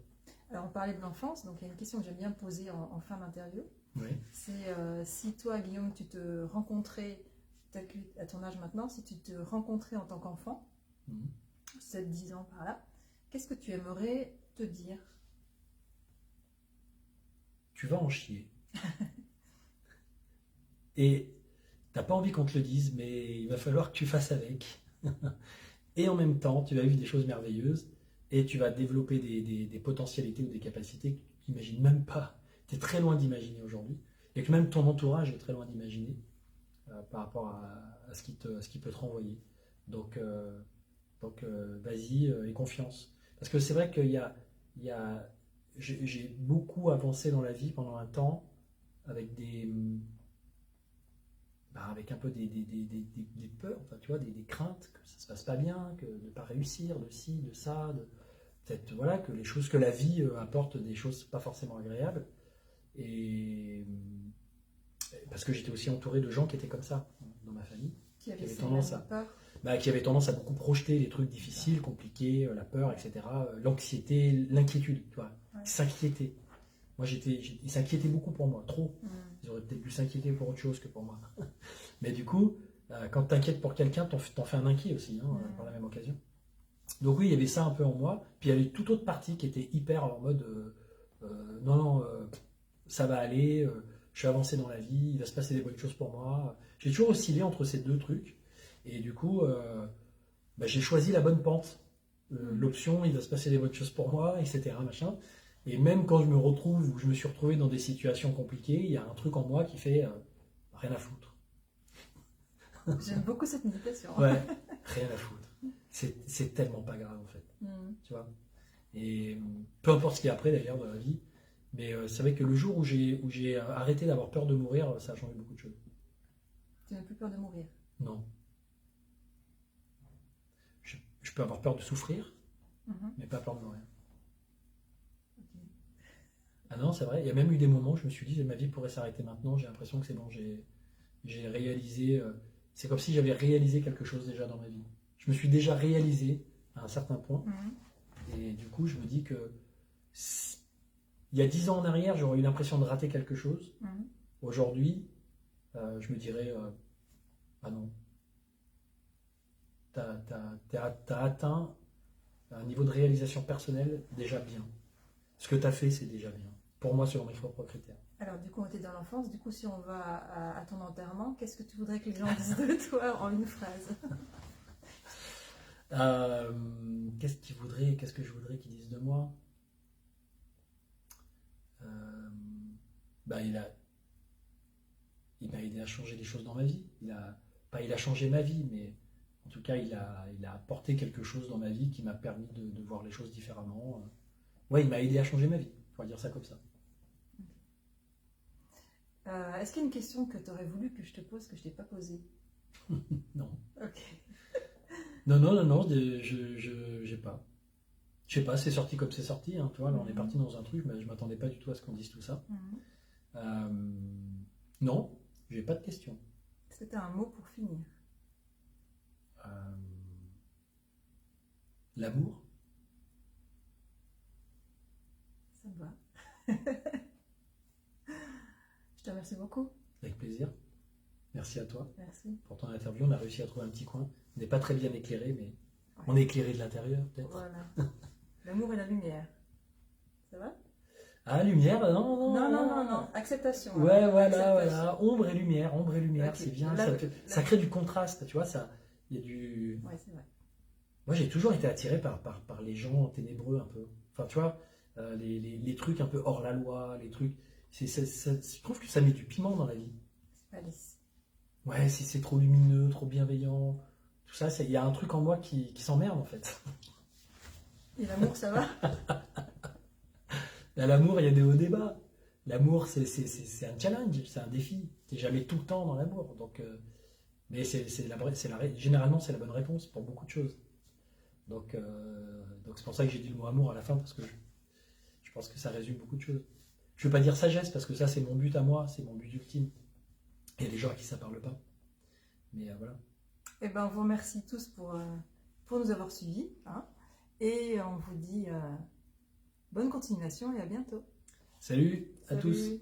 Alors, on parlait de l'enfance, donc il y a une question que j'aime bien poser en fin d'interview. Oui. C'est si toi, Guillaume, tu te rencontrais, peut-être à ton âge maintenant, si tu te rencontrais en tant qu'enfant, 7-10 ans par là, qu'est-ce que tu aimerais te dire? Tu vas en chier. Et t'as pas envie qu'on te le dise, mais il va falloir que tu fasses avec. Et en même temps, tu vas vivre des choses merveilleuses et tu vas développer des potentialités ou des capacités que tu n'imagines même pas. Tu es très loin d'imaginer aujourd'hui et que même ton entourage est très loin d'imaginer par rapport à ce qui peut te renvoyer. Donc vas-y, aie confiance. Parce que c'est vrai qu'il j'ai beaucoup avancé dans la vie pendant un temps avec avec un peu des peurs, enfin, tu vois, des craintes que ça se passe pas bien, que de ne pas réussir, de ci, de ça, peut-être voilà, que les choses que la vie apporte des choses pas forcément agréables. Et parce que j'étais aussi entouré de gens qui étaient comme ça dans ma famille, Qui avait tendance à. peur. bah, qui avait tendance à beaucoup projeter les trucs difficiles, compliqués, la peur, etc. L'anxiété, l'inquiétude, tu vois. Ouais. S'inquiéter. Moi, ils s'inquiétaient beaucoup pour moi, trop. Mm. Ils auraient peut-être dû s'inquiéter pour autre chose que pour moi. Mais du coup, quand tu t'inquiètes pour quelqu'un, t'en fais un inquiet aussi, hein, par la même occasion. Donc oui, il y avait ça un peu en moi. Puis il y avait toute autre partie qui était hyper en mode non, non, ça va aller, je vais avancer dans la vie, il va se passer des bonnes choses pour moi. J'ai toujours oscillé entre ces deux trucs. Et du coup, bah, j'ai choisi la bonne pente. L'option, il va se passer des bonnes choses pour moi, etc. Machin. Et même quand je me retrouve, ou je me suis retrouvé dans des situations compliquées, il y a un truc en moi qui fait rien à foutre. J'aime beaucoup cette méditation. Ouais, rien à foutre. C'est tellement pas grave en fait. Tu vois. Et peu importe ce qu'il y a après d'ailleurs dans la vie, mais c'est vrai que le jour où j'ai arrêté d'avoir peur de mourir, ça a changé beaucoup de choses. Tu n'as plus peur de mourir? Non. Je peux avoir peur de souffrir, mais pas peur de mourir. Okay. Ah non, c'est vrai. Il y a même eu des moments où je me suis dit, ma vie pourrait s'arrêter maintenant. J'ai l'impression que c'est bon, j'ai réalisé. C'est comme si j'avais réalisé quelque chose déjà dans ma vie. Je me suis déjà réalisé à un certain point. Et du coup, je me dis que il y a 10 ans en arrière, j'aurais eu l'impression de rater quelque chose. Aujourd'hui, je me dirais, ah non. T'as atteint un niveau de réalisation personnelle déjà bien. Ce que tu as fait, c'est déjà bien. Pour moi, selon mes propres critères. Alors, du coup, on était dans l'enfance. Du coup, si on va à ton enterrement, qu'est-ce que tu voudrais que les gens disent de toi en une phrase? Qu'est-ce que je voudrais qu'ils disent de moi? Bah, il m'a aidé à changer des choses dans ma vie. Il a changé ma vie, mais en tout cas, il a apporté quelque chose dans ma vie qui m'a permis de voir les choses différemment. Ouais, il m'a aidé à changer ma vie. On va dire ça comme ça. Est-ce qu'il y a une question que tu aurais voulu que je te pose que je t'ai pas posée? Non. Ok. Non, j'ai pas. Je sais pas, c'est sorti comme c'est sorti. Hein, tu vois, là, on est parti dans un truc, mais je m'attendais pas du tout à ce qu'on dise tout ça. Non, j'ai pas de questions. Est-ce que tu as un mot pour finir? L'amour. Ça me va. Je te remercie beaucoup. Avec plaisir. Merci à toi. Merci. Pour ton interview, on a réussi à trouver un petit coin. On n'est pas très bien éclairé, mais on est éclairé de l'intérieur, peut-être. Voilà. L'amour et la lumière. Ça va? Ah, lumière, non. Non. Acceptation. Ouais, hein. voilà. Ombre et lumière, Okay. c'est bien. Là, Ça crée du contraste, tu vois. Il y a du. Ouais, c'est vrai. Moi, j'ai toujours été attiré par les gens ténébreux un peu. Enfin, tu vois, les trucs un peu hors la loi, les trucs. Je trouve que ça met du piment dans la vie. C'est pas lisse. Ouais, si c'est trop lumineux, trop bienveillant, tout ça, il y a un truc en moi qui s'emmerde en fait. Et l'amour, ça va? Là, l'amour, il y a des hauts débats. L'amour, c'est un challenge, c'est un défi. T'es jamais tout le temps dans l'amour. Donc, mais généralement, c'est la bonne réponse pour beaucoup de choses. Donc c'est pour ça que j'ai dit le mot amour à la fin, parce que je pense que ça résume beaucoup de choses. Je ne veux pas dire sagesse, parce que ça, c'est mon but à moi, c'est mon but ultime. Il y a des gens à qui ça ne parle pas. Mais voilà. Eh ben, on vous remercie tous pour nous avoir suivis. Hein, et on vous dit bonne continuation et à bientôt. Salut à tous. Salut.